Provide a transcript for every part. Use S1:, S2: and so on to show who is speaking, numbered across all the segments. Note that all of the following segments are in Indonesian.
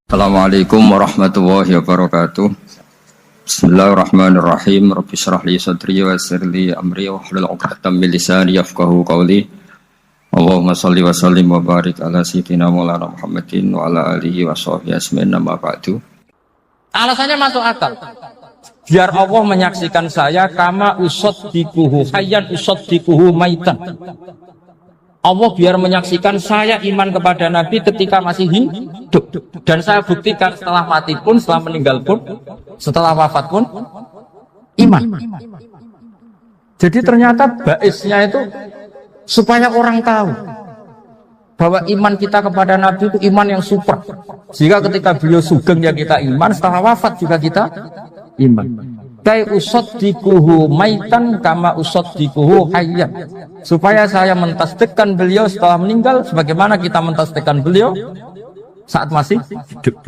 S1: Assalamualaikum warahmatullahi wabarakatuh. Bismillahirrahmanirrahim. Rabbi shrah li sadri wa yassir li amri wahlul 'uqdatam min lisani yafqahu qawli. Allahumma shalli wa sallim wa barik ala sayyidina Maulana Muhammadin wa ala alihi wa sahbihi ajmain amma ba'du.
S2: Alasannya masuk akal. Biar Allah menyaksikan saya kama usaddikuhu hayyan usaddikuhu maitan. Allah biar menyaksikan saya iman kepada Nabi ketika masih hidup, dan saya buktikan setelah mati pun, setelah meninggal pun, setelah wafat pun iman. Jadi ternyata baisnya itu supaya orang tahu bahwa iman kita kepada Nabi itu iman yang super. Jika ketika beliau sugeng ya kita iman, setelah wafat juga kita iman. Kai usaddikuhu maitan kama usaddikuhu hayyan. Supaya saya mentasdikkan beliau setelah meninggal sebagaimana kita mentasdikkan beliau saat masih hidup.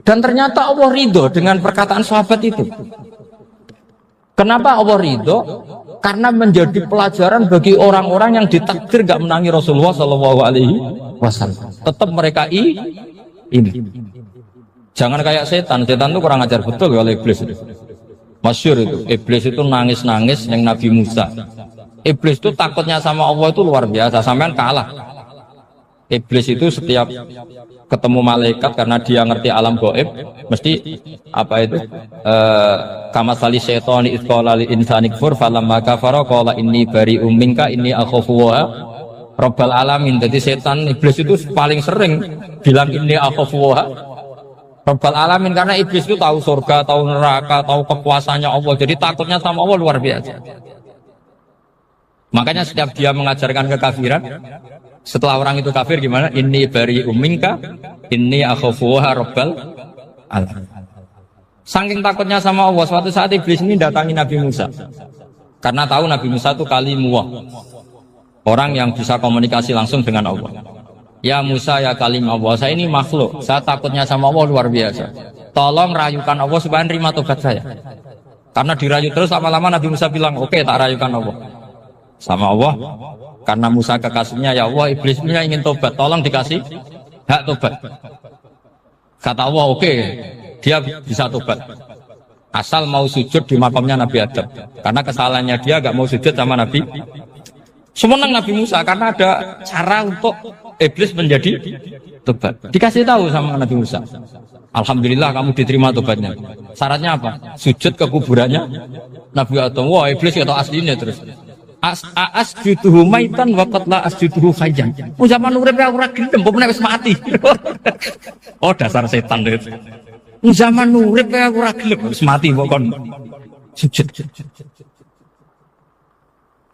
S2: Dan ternyata Allah ridho dengan perkataan sahabat itu. Kenapa Allah ridho? Karena menjadi pelajaran bagi orang-orang yang ditakdir gak menangi Rasulullah SAW. Tetap mereka ini. Jangan kayak setan itu kurang ajar betul oleh iblis. Masyhur itu, iblis itu nangis-nangis yang Nabi Musa. Iblis itu takutnya sama Allah itu luar biasa, sampean kalah. Iblis itu setiap ketemu malaikat karena dia ngerti alam gaib, mesti apa itu? Kamasali syaitani idz qala lil insani kfur falamma kafara qala inni bari'um minka inni akhafu wa rabbal alamin. Jadi setan iblis itu paling sering bilang inni akhafu wa Rabbal alamin, karena iblis itu tahu surga, tahu neraka, tahu kekuasaannya Allah. Jadi takutnya sama Allah luar biasa. Makanya setiap dia mengajarkan kekafiran, setelah orang itu kafir gimana? Inni bari'um minka, inni akhafu rabbal alamin. Saking takutnya sama Allah, suatu saat iblis ini datangi Nabi Musa. Karena tahu Nabi Musa itu kalimullah, orang yang bisa komunikasi langsung dengan Allah. Ya Musa ya kalim Allah, saya ini makhluk, saya takutnya sama Allah luar biasa. Tolong rayukan Allah supaya nerima tobat saya. Karena dirayu terus lama-lama Nabi Musa bilang, oke, tak rayukan Allah. Sama Allah, karena Musa kekasihnya, ya Allah iblis punya ingin tobat, tolong dikasih hak tobat. Kata Allah, oke, dia bisa tobat. Asal mau sujud di makamnya Nabi Adam. Karena kesalahannya dia gak mau sujud sama Nabi. Semenang Nabi Musa karena ada cara untuk iblis menjadi tobat. Dikasih tahu sama Nabi Musa. Alhamdulillah kamu diterima tobatnya. Syaratnya apa? Sujud ke kuburannya Nabi Adam. Wah, iblis kata aslinya terus. Asjuduhu maitan wa qad la asjuduhu hayyan. Oh zaman urip ora gelem, mbok nek wis mati. Oh dasar setan itu. Zaman urip ora gelem, wis mati mbok kon sujud.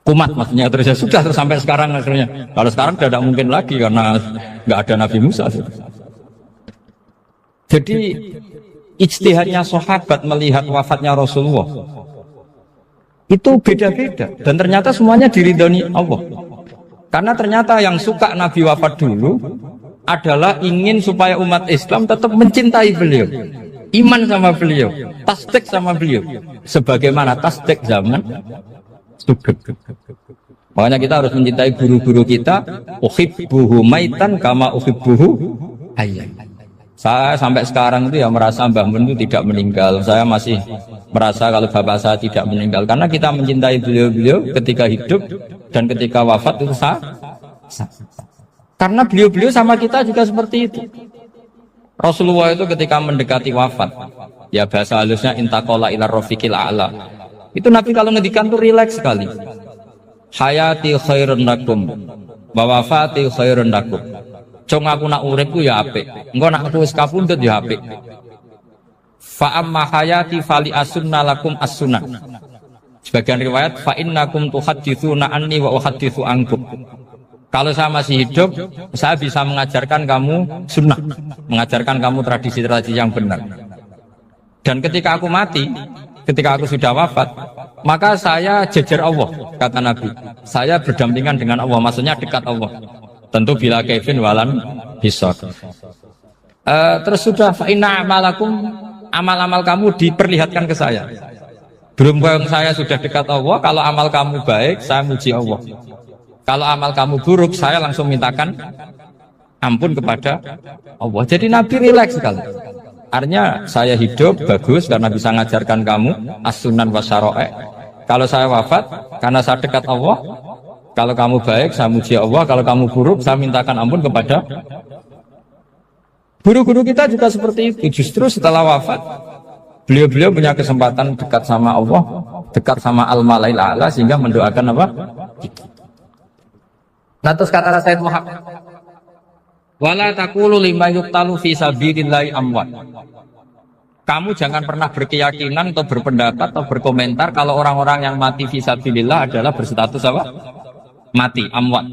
S2: Kumat maksudnya terus ya sudah terus sampai sekarang akhirnya. Kalau sekarang tidak mungkin lagi karena nggak ada Nabi Musa. Jadi ijtihadnya sahabat melihat wafatnya Rasulullah itu beda-beda dan ternyata semuanya diridhoni Allah. Karena ternyata yang suka Nabi wafat dulu adalah ingin supaya umat Islam tetap mencintai beliau, iman sama beliau, tasdik sama beliau, sebagaimana tasdik zaman sugeng. Makanya kita harus mencintai guru-guru kita. Uhibbuhu maitan kama uhibbuhu hayyan. Saya sampai sekarang itu ya merasa Mbah Mun itu tidak meninggal. Saya masih merasa kalau bapak saya tidak meninggal karena kita mencintai beliau-beliau ketika hidup dan ketika wafat itu sah. Karena beliau-beliau sama kita juga seperti itu. Rasulullah itu ketika mendekati wafat, ya bahasa halusnya intaqala ila rafiqil a'la. Itu Nabi kalau ngedikan tuh rileks sekali. Hayati khairun lakum wa wafati khairun lakum. Cung aku nak uripku ya apik, engko nak aku wis kapundhut ya apik. Fa amma hayati fali asunna lakum as-sunnah. Sebagian riwayat fa innakum tuhadditsuna anni wa uhadditsu ankum. Kalau saya masih hidup, saya bisa mengajarkan kamu sunnah, mengajarkan kamu tradisi-tradisi yang benar. Dan ketika aku mati, ketika aku sudah wafat, maka saya jejer Allah, kata Nabi. Saya berdampingan dengan Allah, maksudnya dekat Allah. Tentu bila Kevin walan hisab. Terus sudah fa'inna amalakum, amal-amal kamu diperlihatkan ke saya. Berhubung saya sudah dekat Allah, kalau amal kamu baik, saya muji Allah. Kalau amal kamu buruk, saya langsung mintakan ampun kepada Allah. Jadi Nabi rileks sekali. Artinya saya hidup bagus karena bisa ngajarkan kamu as-sunan wa syara'i'. Kalau saya wafat karena saya dekat Allah. Kalau kamu baik saya muji Allah, kalau kamu buruk saya mintakan ampun kepada. Guru-guru kita juga seperti itu. Justru setelah wafat beliau-beliau punya kesempatan dekat sama Allah, dekat sama al-malail a'la, sehingga mendoakan apa? Nah, terus kata Sayyid Muhammad, wala taqulu lima yuqtalu fi sabilillahi amwat. Kamu jangan pernah berkeyakinan atau berpendapat atau berkomentar kalau orang-orang yang mati fi sabilillah adalah berstatus apa? Mati, amwat.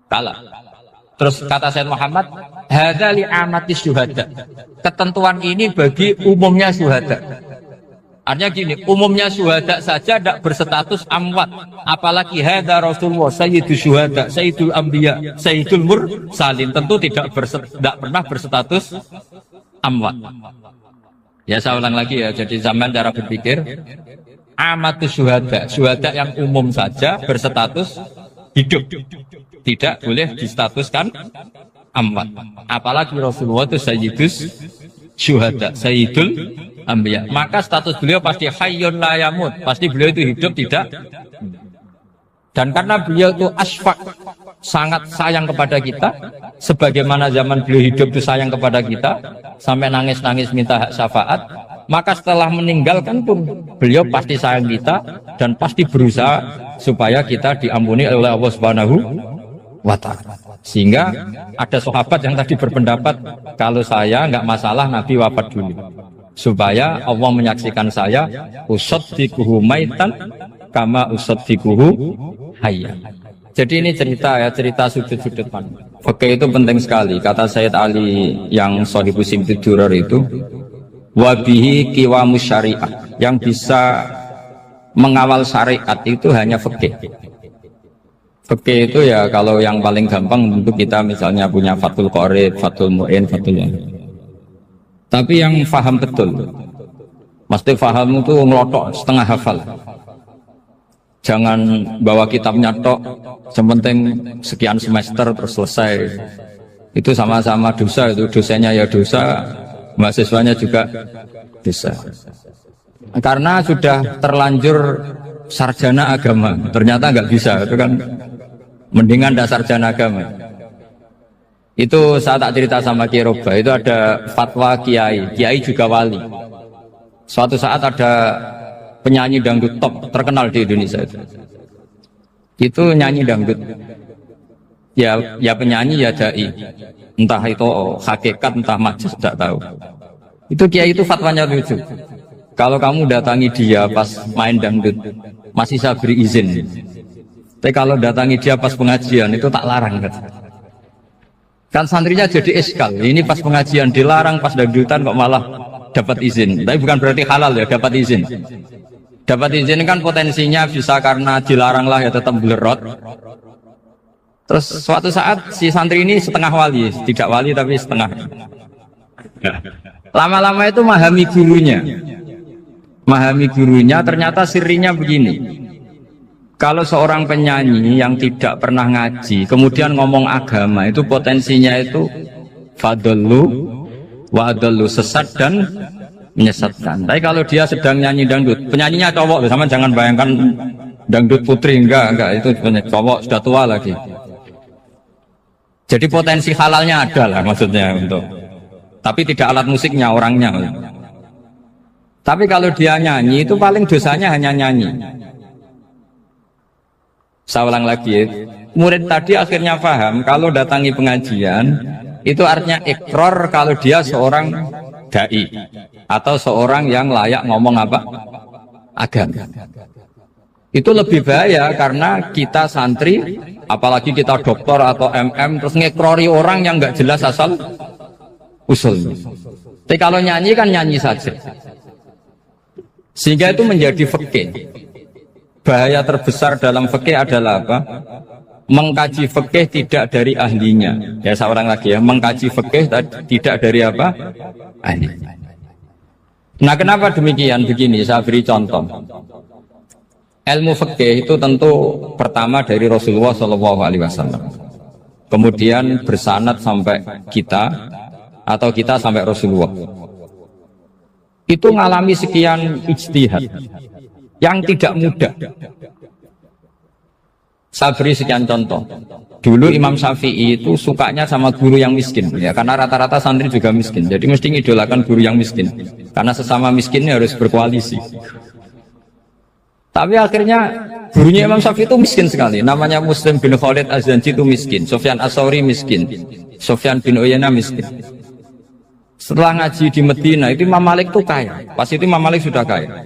S2: Kalah. Terus kata Sayyid Muhammad, hadza li amatis syuhada. Ketentuan ini bagi umumnya syuhada. Artinya gini, umumnya syuhada saja tidak berstatus amwat, apalagi hadza Rasulullah sayyidul syuhada, sayyidul anbiya, sayyidul mursalin, tentu tidak pernah berstatus amwat. Ya saya ulang lagi ya, jadi zaman cara berpikir amatus syuhada, syuhada yang umum saja berstatus hidup, tidak boleh distatuskan amwat, apalagi Rasulullah itu sayyidus syuhada, sayyidul anbiya, maka status beliau pasti hayyun la yamut, pasti beliau itu hidup tidak. Dan karena beliau itu asfaq, sangat sayang kepada kita, sebagaimana zaman beliau hidup itu sayang kepada kita sampai nangis-nangis minta hak syafaat, maka setelah meninggalkan pun beliau pasti sayang kita dan pasti berusaha supaya kita diampuni oleh Allah Subhanahu wa ta'ala. Sehingga ada sahabat yang tadi berpendapat kalau saya nggak masalah Nabi wafat dulu, supaya Allah menyaksikan saya usaddiquhu maitan kama usaddiquhu hayya. Jadi ini cerita ya, cerita sudut-sudut pandang. Oke, itu penting sekali. Kata Sayyid Ali yang Shahibu Simtud Durar itu, wabihi qiwamus syariah, yang bisa mengawal syariat itu hanya fikih. Fikih itu ya kalau yang paling gampang untuk kita misalnya punya Fathul Qorib, Fathul Mu'in, Fathul Mu'in. Tapi yang faham betul, mesti faham itu ngelotok setengah hafal. Jangan bawa kitabnya tok, sementing sekian semester terus selesai. Itu sama-sama dosa, itu dosennya ya dosa, mahasiswanya juga dosa. Karena sudah terlanjur sarjana agama, ternyata nggak bisa, itu kan mendingan dasar sarjana agama. Itu saya tak cerita sama Kiai Roba, itu ada fatwa kiai juga wali. Suatu saat ada penyanyi dangdut top terkenal di Indonesia itu nyanyi dangdut, ya penyanyi ya dai, entah itu hakikat entah majus tidak tahu. Itu kiai itu fatwanya lucu, kalau kamu datangi dia pas main dangdut masih saya beri izin, tapi kalau datangi dia pas pengajian itu tak larang kan santrinya jadi eskal, ini pas pengajian dilarang, pas dangdutan kok malah dapat izin. Tapi bukan berarti halal ya, dapat izin. Dapat izin kan potensinya bisa karena dilarang lah ya tetap belerot. Terus suatu saat si santri ini setengah wali, tidak wali tapi setengah. Lama-lama itu memahami gurunya, ternyata sirinya begini. Kalau seorang penyanyi yang tidak pernah ngaji kemudian ngomong agama, itu potensinya itu fadallu wa adallu, sesat dan menyesatkan. Tapi kalau dia sedang nyanyi dangdut, penyanyinya cowok, sama jangan bayangkan dangdut putri, enggak, itu cowok sudah tua lagi. Jadi potensi halalnya ada lah maksudnya untuk, tapi tidak alat musiknya, orangnya. Tapi kalau dia nyanyi itu paling dosanya hanya nyanyi. Saya ulang lagi ya. Murid tadi akhirnya paham kalau datangi pengajian itu artinya ikrar kalau dia seorang dai atau seorang yang layak ngomong apa? Agama. Itu lebih bahaya karena kita santri, apalagi kita doktor atau MM, terus ngekrori orang yang nggak jelas asal usulnya. Tapi kalau nyanyi kan nyanyi saja. Sehingga itu menjadi fikih. Bahaya terbesar dalam fikih adalah apa? Mengkaji fikih tidak dari ahlinya. Ya seorang lagi ya, mengkaji fikih tidak dari apa? Ahlinya. Nah kenapa demikian? Begini, saya beri contoh. Ilmu fikih itu tentu pertama dari Rasulullah SAW, kemudian bersanad sampai kita, atau kita sampai Rasulullah. Itu mengalami sekian ijtihad yang tidak mudah. Saya beri sekian contoh. Dulu Imam Syafi'i itu sukanya sama guru yang miskin, ya, karena rata-rata santri juga miskin. Jadi mesti ngidolakan guru yang miskin, karena sesama miskinnya harus berkoalisi. Tapi akhirnya gurunya Imam Syafi'i itu miskin sekali. Namanya Muslim bin Khalid Az-Zanji itu miskin, Sufyan As-Sauri miskin, Sufyan bin Uyainah miskin. Setelah ngaji di Medina itu Imam Malik itu kaya. Pas itu Imam Malik sudah kaya.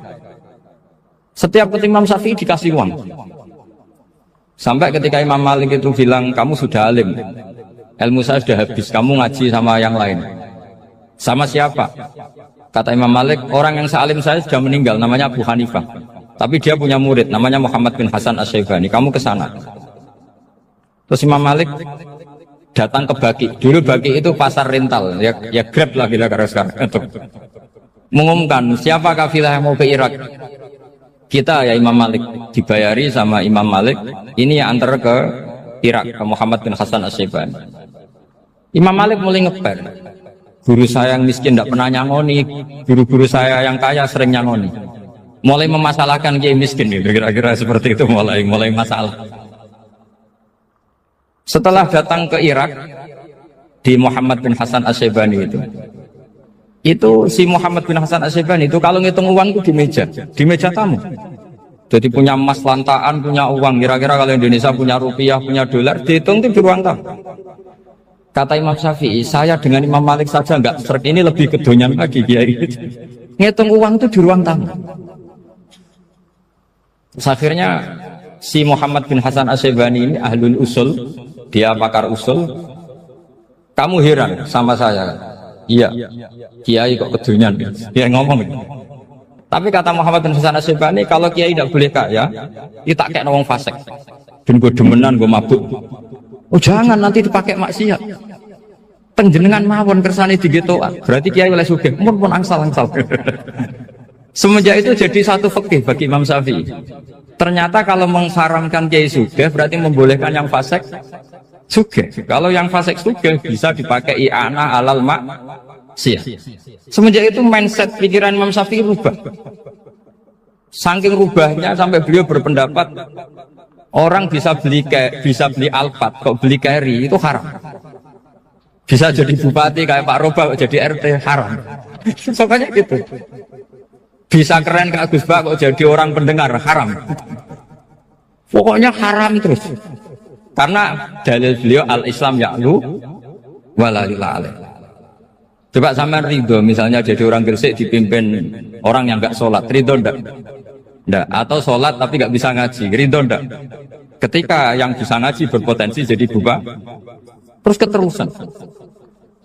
S2: Setiap ketemu Imam Syafi'i dikasih uang. Sampai ketika Imam Malik itu bilang, kamu sudah alim, ilmu saya sudah habis, kamu ngaji sama yang lain. Sama siapa? Kata Imam Malik, orang yang sealim saya sudah meninggal, namanya Abu Hanifah. Tapi dia punya murid, namanya Muhammad bin Hasan Asy-Syaibani, kamu ke sana. Terus Imam Malik datang ke Baki. Dulu Baki itu pasar rental, ya Grab lah kira-kira sekarang. Mengumumkan, siapa kafilah yang mau ke Irak? Kita ya Imam Malik, dibayari sama Imam Malik, ini yang antar ke Irak, ke Muhammad bin Hasan Asy-Syaibani. Imam Malik mulai ngeper, guru saya yang miskin tidak pernah nyangoni, guru-guru saya yang kaya sering nyangoni. Mulai memasalahkan kiai miskin, gitu, kira-kira seperti itu, mulai masalah. Setelah datang ke Irak, di Muhammad bin Hasan Asy-Syaibani itu si Muhammad bin Hasan Asy-Syaibani itu kalau ngitung uang itu di meja tamu. Jadi punya emas lantaan, punya uang. Kira-kira kalau Indonesia punya rupiah, punya dolar, dihitung itu di ruang tamu. Kata Imam Syafi'i, saya dengan Imam Malik saja enggak seret, ini lebih kedonyan lagi kiai. Ngitung uang itu di ruang tamu. Terus akhirnya si Muhammad bin Hasan Asy-Syaibani ini ahlul usul, dia pakar usul. Kamu heran sama saya? Iya, kiai kok kedunyan, dia ngomong gitu. Tapi kata Muhammad bin Hasan Asy-Syaibani, kalau kiai tidak boleh kaya, dia tak kayak wong fasik, dan gue demenan, gue mabuk. Oh jangan, nanti dipakai maksiat. Tengjenengan mawon kersane digetokan, berarti kiai oleh sugih, pun angsal. Semenjak itu jadi satu fikih bagi Imam Syafi'i. Ternyata kalau mengharamkan kiai sugih, berarti membolehkan yang fasik sugih. Kalau yang fasik sugih bisa dipakai i'anah alal maksiyah. Semenjak itu mindset pikiran Imam Syafi'i rubah. Saking rubahnya sampai beliau berpendapat orang bisa beli Alphard, kok beli carry itu haram. Bisa jadi bupati kayak Pak Roba, jadi RT haram. Pokoknya gitu. Bisa keren kayak Gus Bak, kok jadi orang pendengar haram. Pokoknya haram terus. Karena dalil beliau al-Islam ya'lu walalillah alaih. Coba sampean ridho misalnya jadi orang Gresik dipimpin orang yang nggak sholat, ridho ndak? Ndak. Atau sholat tapi nggak bisa ngaji, ridho ndak? Ketika yang bisa ngaji berpotensi jadi buba, terus keterusan.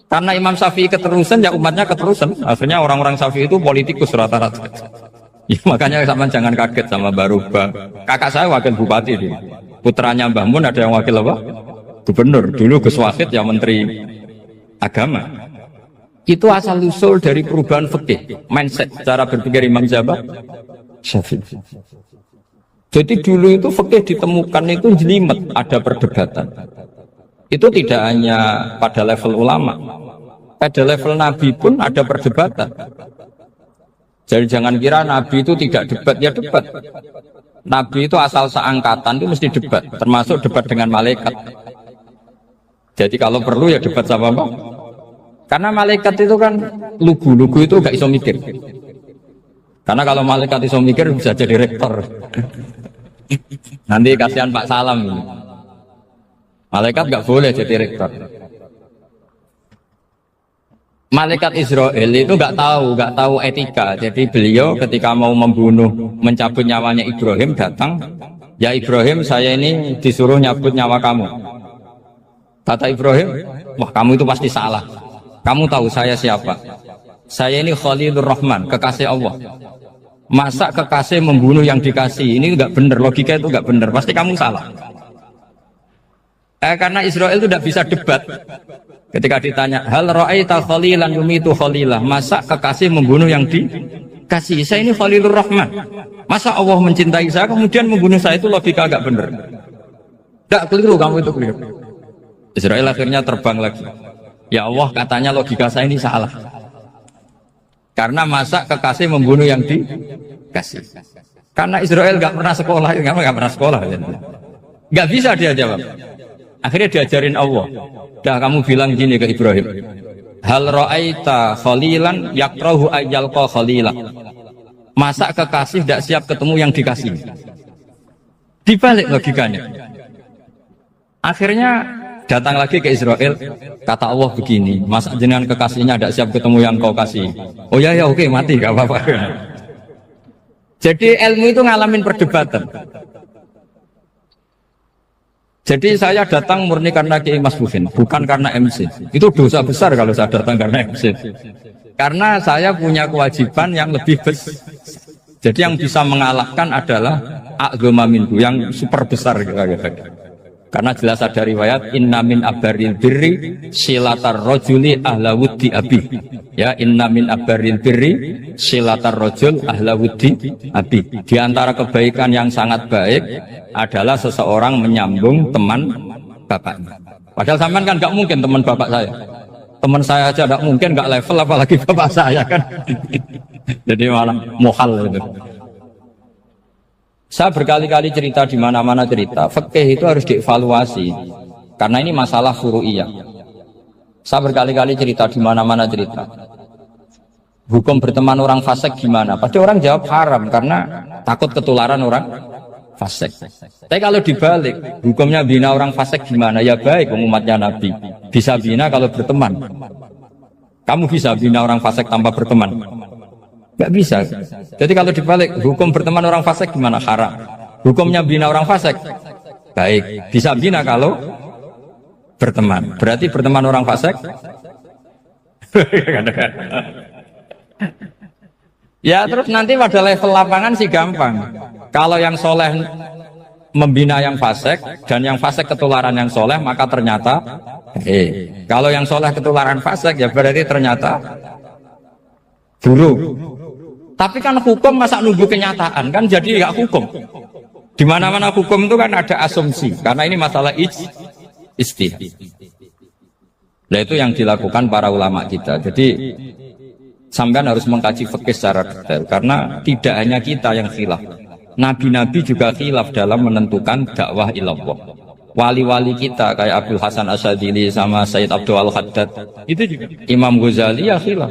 S2: Karena Imam Syafi'i keterusan, ya umatnya keterusan. Akhirnya orang-orang Syafi'i itu politikus rata-rata. Ya, makanya sampean jangan kaget sama Baruba. Kakak saya wakil bupati di. Putranya Mbah Mun ada yang wakil apa? Gubernur. Dulu Gus Wahid yang menteri agama. Itu asal usul dari perubahan fikih, mindset cara berpikir Imam Syafi'i. Jadi dulu itu fikih ditemukan itu jelimet, ada perdebatan. Itu tidak hanya pada level ulama, pada level Nabi pun ada perdebatan. Jadi jangan kira Nabi itu tidak debat, ya debat. Nabi itu asal seangkatan itu mesti debat, termasuk debat dengan malaikat. Jadi kalau perlu ya debat sama apa? Karena malaikat itu kan lugu itu gak iso mikir. Karena kalau malaikat iso mikir bisa jadi rektor. Nanti kasihan Pak Salam. Malaikat gak boleh jadi rektor. Malaikat Israel itu nggak tahu etika. Jadi beliau ketika mau membunuh, mencabut nyawanya Ibrahim datang, ya Ibrahim saya ini disuruh nyabut nyawa kamu. Kata Ibrahim, wah kamu itu pasti salah. Kamu tahu saya siapa? Saya ini Khalilur Rahman, kekasih Allah. Masa kekasih membunuh yang dikasih? Ini nggak benar, logika itu nggak benar. Pasti kamu salah. Karena Israel itu tidak bisa debat. Ketika ditanya, hal ra'aita khalilan yumitu khalilah, masa kekasih membunuh yang dikasih? Saya ini Khalilur Rahman. Masa Allah mencintai saya kemudian membunuh saya? Itu logika agak benar. Enggak keliru, kamu itu keliru. Israel akhirnya terbang lagi. Ya Allah, katanya logika saya ini salah. Karena masa kekasih membunuh yang dikasih. Karena Israel nggak pernah sekolah, nggak pernah sekolah. Nggak bisa dia jawab. Akhirnya diajarin Allah. Dah kamu bilang gini ke Ibrahim. Hal ra'aita khalilan yakrahu ayyalqa khalila. Masa kekasih tidak siap ketemu yang dikasih. Dibalik logikanya. Akhirnya datang lagi ke Israel, kata Allah begini, masa jenengan kekasihnya tidak siap ketemu yang kau kasih. Oh ya ya oke, mati gak apa-apa. Jadi ilmu itu ngalamin perdebatan. Jadi saya datang murni karena Kiai Mas Bufin, bukan karena MC. Itu dosa besar kalau saya datang karena MC. Karena saya punya kewajiban yang lebih besar. Jadi yang bisa mengalahkan adalah a'dzama minhu, yang super besar kira-kira. Karena jelas ada riwayat inna min abaril birri silatar rojuli ahla wuddi abi. Ya, inna min abaril birri silatar rojul ahla wuddi abi. Di antara kebaikan yang sangat baik adalah seseorang menyambung teman bapaknya. Padahal sampean kan nggak mungkin teman bapak saya. Teman saya aja nggak mungkin, nggak level apalagi bapak saya kan. Jadi malah mohal itu. Saya berkali-kali cerita di mana-mana cerita, fikih itu harus dievaluasi karena ini masalah furu'iyah. Saya berkali-kali cerita di mana-mana cerita. Hukum berteman orang fasik gimana? Pasti orang jawab haram karena takut ketularan orang fasik. Tapi kalau dibalik, hukumnya bina orang fasik gimana? Ya baik, umatnya Nabi. Bisa bina kalau berteman. Kamu bisa bina orang fasik tanpa berteman? Gak bisa. Jadi kalau dibalik, hukum berteman orang fasik gimana? Haram. Hukumnya bina orang fasik baik. Bisa bina kalau berteman. Berarti berteman orang fasik. Ya terus nanti pada level lapangan sih gampang. Kalau yang soleh membina yang fasik dan yang fasik ketularan yang soleh, maka ternyata kalau yang soleh ketularan fasik ya berarti ternyata buruk. Tapi kan hukum masa nunggu kenyataan kan, jadi nggak hukum. Di mana-mana hukum itu kan ada asumsi, karena ini masalah ijtihad. Nah itu yang dilakukan para ulama kita. Jadi sampean harus mengkaji fikih secara detail, karena tidak hanya kita yang khilaf. Nabi-nabi juga khilaf dalam menentukan dakwah ilallah. Wali-wali kita kayak Abdul Hasan Asyadili sama Sayyid Abdul Al-Haddad itu juga. Imam Ghazali ya khilaf.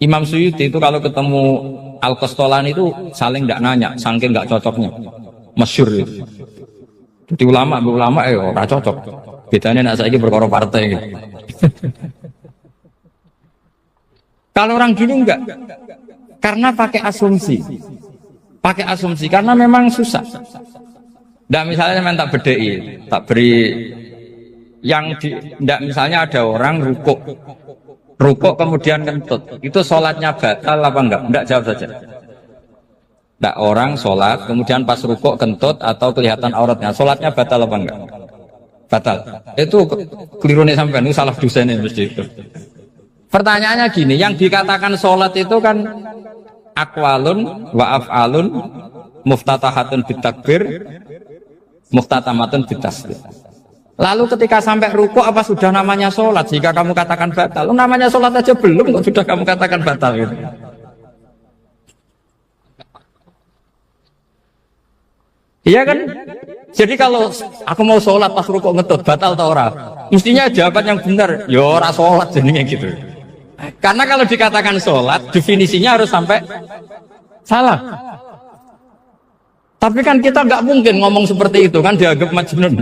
S2: Imam Suyuti itu kalau ketemu Al-Qastolani itu saling tidak nanya, saking nggak cocoknya, masyhur itu. Jadi ulama nggak cocok. Bedanya nak saiki berkoro partai. Gitu. Kalau orang dulu enggak, karena pakai asumsi, karena memang susah. Nggak misalnya memang tak bedai, tak beri yang nggak misalnya ada orang rukuk kemudian kentut, itu sholatnya batal apa enggak? Enggak, jawab saja. Enggak, orang sholat kemudian pas rukuk kentut atau kelihatan auratnya, sholatnya batal apa enggak? Batal. Itu keliru nih sampai ini salah dosen ini mesti itu. Pertanyaannya gini, yang dikatakan sholat itu kan aqwalun wa af'alun muftatahatun bitakbir muftatamatun bitasbih. Lalu ketika sampai rukuk apa sudah namanya sholat jika kamu katakan batal? Namanya sholat aja belum kok sudah kamu katakan batal gitu. Iya kan? Jadi kalau aku mau sholat pas rukuk ngetut batal atau ora? Mestinya jawaban yang benar, ya ora sholat jadinya gitu. Karena kalau dikatakan sholat definisinya harus sampai salah. Tapi kan kita nggak mungkin ngomong seperti itu kan, dianggap majnun.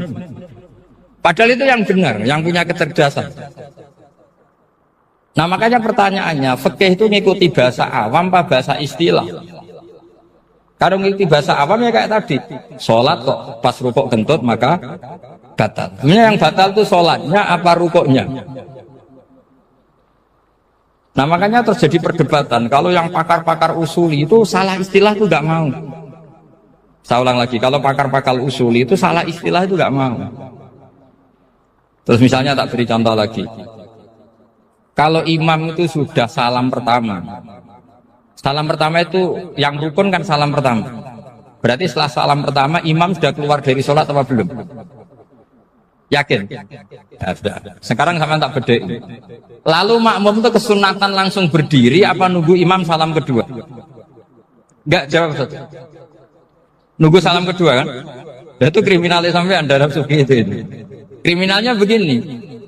S2: Padahal itu yang benar, yang punya kecerdasan. Nah makanya pertanyaannya, fikih itu ngikuti bahasa awam apa bahasa istilah? Kalau ngikuti bahasa awam ya kayak tadi, sholat kok pas rukuk kentut maka batal. Sebenarnya yang batal itu sholatnya apa rukuknya? Nah makanya terjadi perdebatan. Kalau yang pakar-pakar usuli itu salah istilah itu nggak mau. Saya ulang lagi, kalau pakar-pakar usuli itu salah istilah itu nggak mau. Terus misalnya tak beri contoh lagi. Kalau imam itu sudah salam pertama. Salam pertama itu yang rukun kan salam pertama. Berarti setelah salam pertama imam sudah keluar dari sholat apa belum? Yakin? Ya, sudah. Sekarang sama tak bedek. Lalu makmum itu kesunatan langsung berdiri apa nunggu imam salam kedua? Enggak, jawab satu. Nunggu salam kedua kan? Ya, itu kriminalnya sampai Anda Arab Sufi itu. Kriminalnya begini.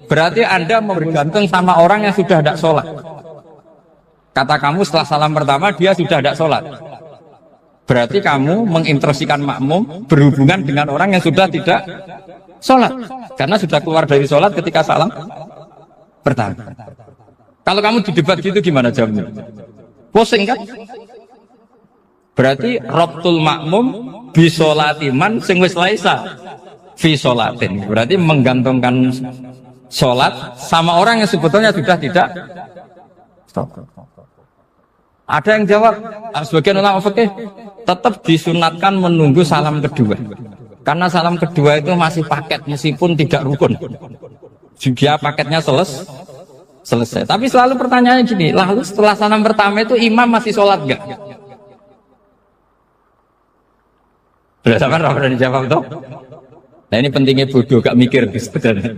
S2: Berarti Anda bergantung sama orang yang sudah tidak sholat. Kata kamu setelah salam pertama dia sudah tidak sholat. Berarti kamu menginstruksikan makmum berhubungan dengan orang yang sudah tidak sholat. Karena sudah keluar dari sholat ketika salam pertama. Kalau kamu di debat gitu gimana jawabnya? Pusing kan? Berarti robtul makmum bisolatiman sing wis laisa fi sholatin. Berarti menggantungkan sholat sama orang yang sebetulnya sudah tidak stop. Ada yang jawab, sebagian ulama fikih tetap disunatkan menunggu salam kedua. Karena salam kedua itu masih paket meskipun tidak rukun. Juga paketnya selesai. Tapi selalu pertanyaannya gini, lalu setelah salam pertama itu imam masih sholat enggak? Sudah sama orang dijawab toh? Nah ini pentingnya bodoh, gak mikir sebenarnya.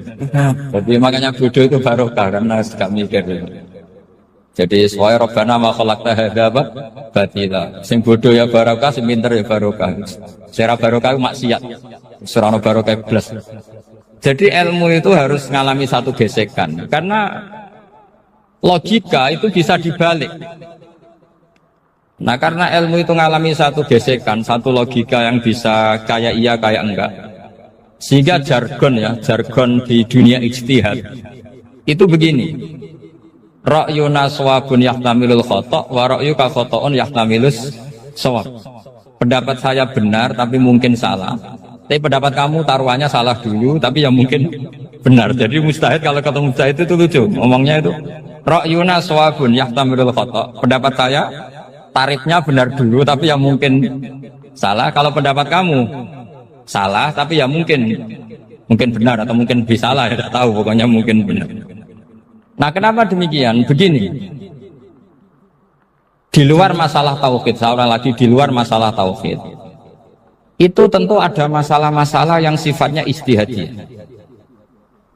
S2: Jadi makanya bodoh itu barokah karena gak mikir. Jadi soalnya Rabbana ma khalaqta hadza batila. Sing bodoh ya barokah, sing pinter ya barokah. Secara barokah maksiat. Surano barokah blas. Jadi ilmu itu harus mengalami satu gesekan karena logika itu bisa dibalik. Nah karena ilmu itu mengalami satu gesekan, satu logika yang bisa kayak iya kayak enggak. Sehingga jargon di dunia ijtihad itu begini. Ra'yuna shawabun yahtamilul khata' wa ra'yuka khata'un yahtamilus shawab. Pendapat saya benar tapi mungkin salah. Tapi pendapat kamu taruhannya salah dulu tapi ya mungkin benar. Jadi mustahid kalau kata mustahid itu lucu. Ngomongnya itu ra'yuna shawabun yahtamilul khata'. Pendapat saya tarifnya benar dulu tapi ya mungkin salah. Kalau pendapat kamu salah tapi ya mungkin benar atau mungkin bisa salah, ya tidak tahu, pokoknya mungkin benar. Nah kenapa demikian? Begini, di luar masalah tauhid, seorang lagi di luar masalah tauhid itu tentu ada masalah-masalah yang sifatnya ijtihadiyah.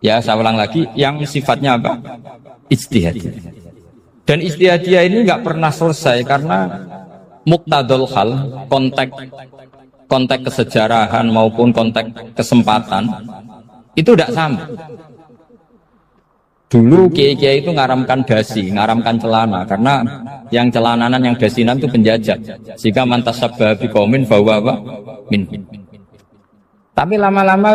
S2: Ya saya ulang lagi, yang sifatnya apa? Ijtihadiyah. Dan ijtihadiyah ini nggak pernah selesai karena muqtadul hal, konteks kesejarahan maupun konteks kesempatan itu tidak sama. Dulu kiai-kiai itu ngaramkan dasi, ngaramkan celana karena yang celananan yang dasinan itu penjajah. Sehingga mantasabba biqaumin bahwa apa? Min. Tapi lama-lama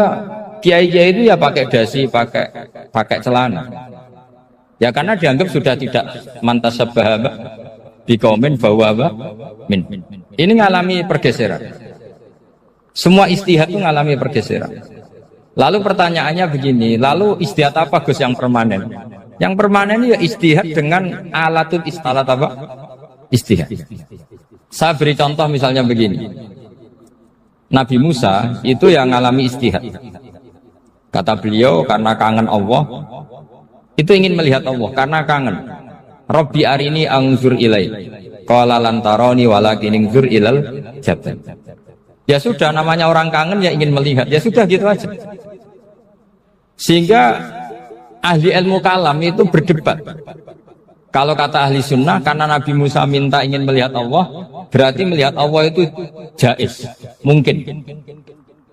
S2: kiai-kiai itu ya pakai dasi, pakai celana. Ya karena dianggap sudah tidak mantasabba biqaumin bahwa apa? Min. Ini ngalami pergeseran. Semua istihad itu ngalami pergeseran. Lalu pertanyaannya begini, lalu istihad apa Gus yang permanen? Yang permanen ya istihad dengan alat apa? Istihad. Saya beri contoh misalnya begini. Nabi Musa itu yang ngalami istihad. Kata beliau karena kangen Allah, itu ingin melihat Allah karena kangen. Rabbi arini anzur ilai. Qala lan tarani walakin anzur ilal jabal. Ya sudah, namanya orang kangen ya ingin melihat. Ya sudah gitu aja. Sehingga ahli ilmu kalam itu berdebat. Kalau kata ahli sunnah, karena Nabi Musa minta ingin melihat Allah, berarti melihat Allah itu jaiz, mungkin.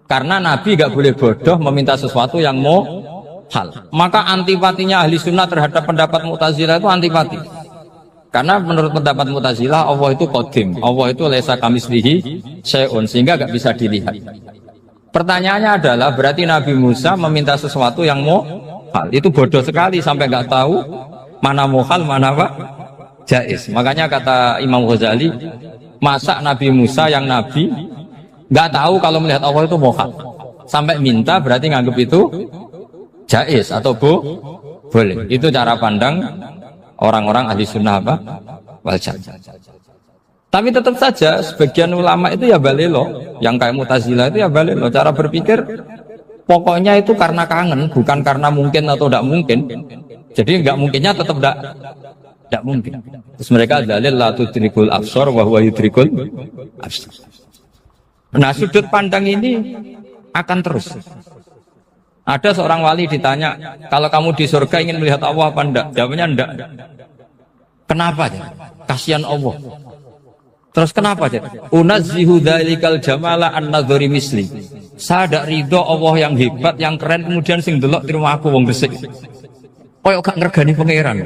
S2: Karena Nabi gak boleh bodoh meminta sesuatu yang mau hal. Maka antipatinya ahli sunnah terhadap pendapat Mu'tazilah itu antipati. Karena menurut pendapat Mu'tazilah Allah itu qadim, Allah itu laisa kamitslihi syai'un, sehingga gak bisa dilihat. Pertanyaannya adalah berarti Nabi Musa meminta sesuatu yang muhal, itu bodoh sekali sampai gak tahu mana muhal mana apa jaiz. Makanya kata Imam Ghazali, masa Nabi Musa yang Nabi gak tahu kalau melihat Allah itu muhal, sampai minta berarti nganggap itu jaiz atau boleh. Itu cara pandang orang-orang ahli sunnah apa? Wal jamaah. Tapi tetap saja sebagian ulama itu ya balelo, yang kayak Mu'tazilah itu ya balelo. Cara berpikir pokoknya itu karena kangen, bukan karena mungkin atau tidak mungkin. Jadi nggak mungkinnya tetap tidak mungkin. Terus mereka dalil la tudrikul absar wa huwa yudrikul absar. Nah sudut pandang ini akan terus. Ada seorang wali ditanya, kalau kamu di surga ingin melihat Allah apa enggak? Jawabnya enggak. Kenapa? Kasihan Allah. Terus kenapa? Unazzihu dzalikal jamala an-nadhari misli. Saya tidak ridho Allah yang hebat, yang keren, kemudian sing delok terima aku wong resik. Koyok gak ngergani pangeran.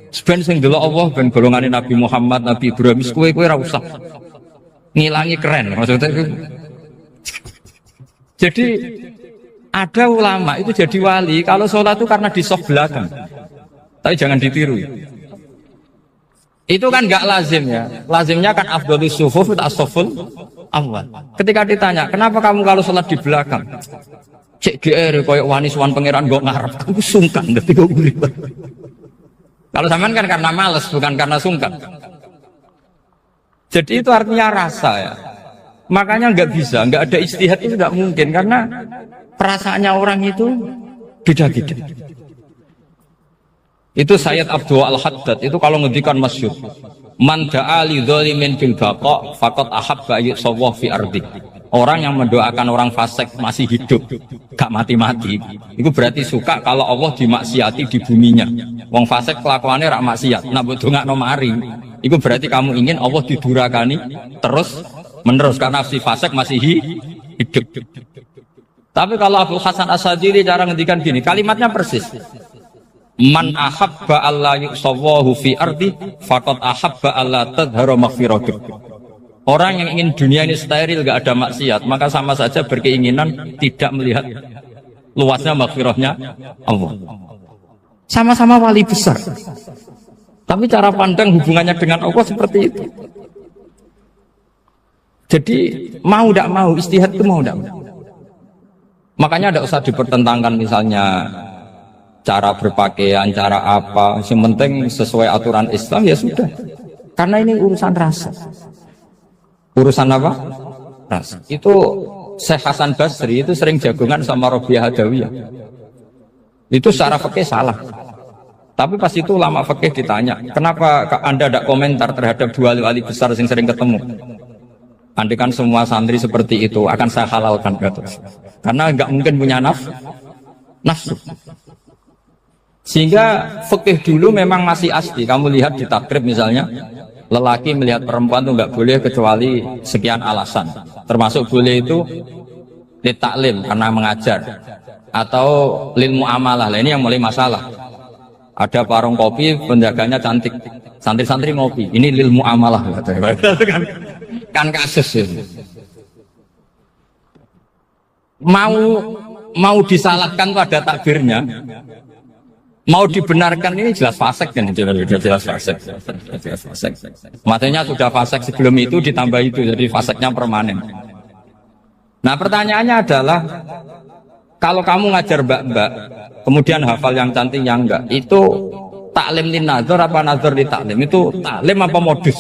S2: Sebenarnya sing delok Allah ben golongane Nabi Muhammad, Nabi Ibrahim, kowe ora usah ngilangi keren maksudnya itu. Jadi ada ulama itu jadi wali kalau sholat itu karena di soft belakang. Tapi jangan ditiru. Itu kan nggak lazim ya. Lazimnya kan afdhalus sufuf as-saful awal. Ketika ditanya, kenapa kamu kalau sholat di belakang? Cek GR koyok wani suwan pangeran gak ngarep. Aku sungkan dadi kok urip. Kalau sampean kan karena males bukan karena sungkan. Jadi itu artinya rasa ya. Makanya nggak bisa, nggak ada ijtihad itu nggak mungkin karena perasaannya orang itu beda-beda. Itu Sayyid Abdul Al-Haddad itu kalau ngendikan masyhur, man da'a li dzalimin fil baqa faqad ahabba yusawwa fi ardi. Orang yang mendoakan orang fasik masih hidup, gak mati-mati, itu berarti suka kalau Allah dimaksiati di buminya. Wong fasik kelakuannya rak maksiat, nak mbok dongakno mari, itu berarti kamu ingin Allah didurakani terus menerus karena si fasik masih hidup. Tapi kalau Abu Hasan As-Sadili cara ngendikan gini, kalimatnya persis. Man ahabba alla yusawwahu fi ardi faqad ahabba alla tadhharu maghfiratuh. Orang yang ingin dunia ini steril gak ada maksiat, maka sama saja berkeinginan tidak melihat luasnya maghfirahnya Allah. Sama-sama wali besar. Tapi cara pandang hubungannya dengan Allah seperti itu. Jadi mau tidak mau ijtihad itu mau tidak mau. Makanya tidak usah dipertentangkan misalnya cara berpakaian, cara apa. Yang penting sesuai aturan Islam ya sudah. Karena ini urusan rasa. Urusan apa? Rasa. Itu Syekh Hasan Basri itu sering jagungan sama Rabi'ah Adawiyah. Itu secara fikih salah. Tapi pas itu ulama fikih ditanya, kenapa Anda tidak komentar terhadap dua wali besar yang sering ketemu? Andaikan semua santri seperti itu akan saya halalkan, karena nggak mungkin punya nafsu. Sehingga fikih dulu memang masih asli. Kamu lihat di takrib misalnya, lelaki melihat perempuan itu nggak boleh kecuali sekian alasan. Termasuk boleh itu litaklim karena mengajar, atau lil muamalah. Ini yang mulai masalah. Ada warung kopi, penjaganya cantik, santri-santri ngopi. Ini lil muamalah, kan kasus itu. Mau disalahkan tuh ada takbirnya. Mau dibenarkan ini jelas fasik kan, jelas fasik. Maksudnya sudah fasik sebelum itu ditambah itu, jadi fasiknya permanen. Nah pertanyaannya adalah, kalau kamu ngajar mbak-mbak, kemudian hafal yang cantik yang enggak, itu taklim lin nazar apa nazar li taklim? Itu taklim apa modus?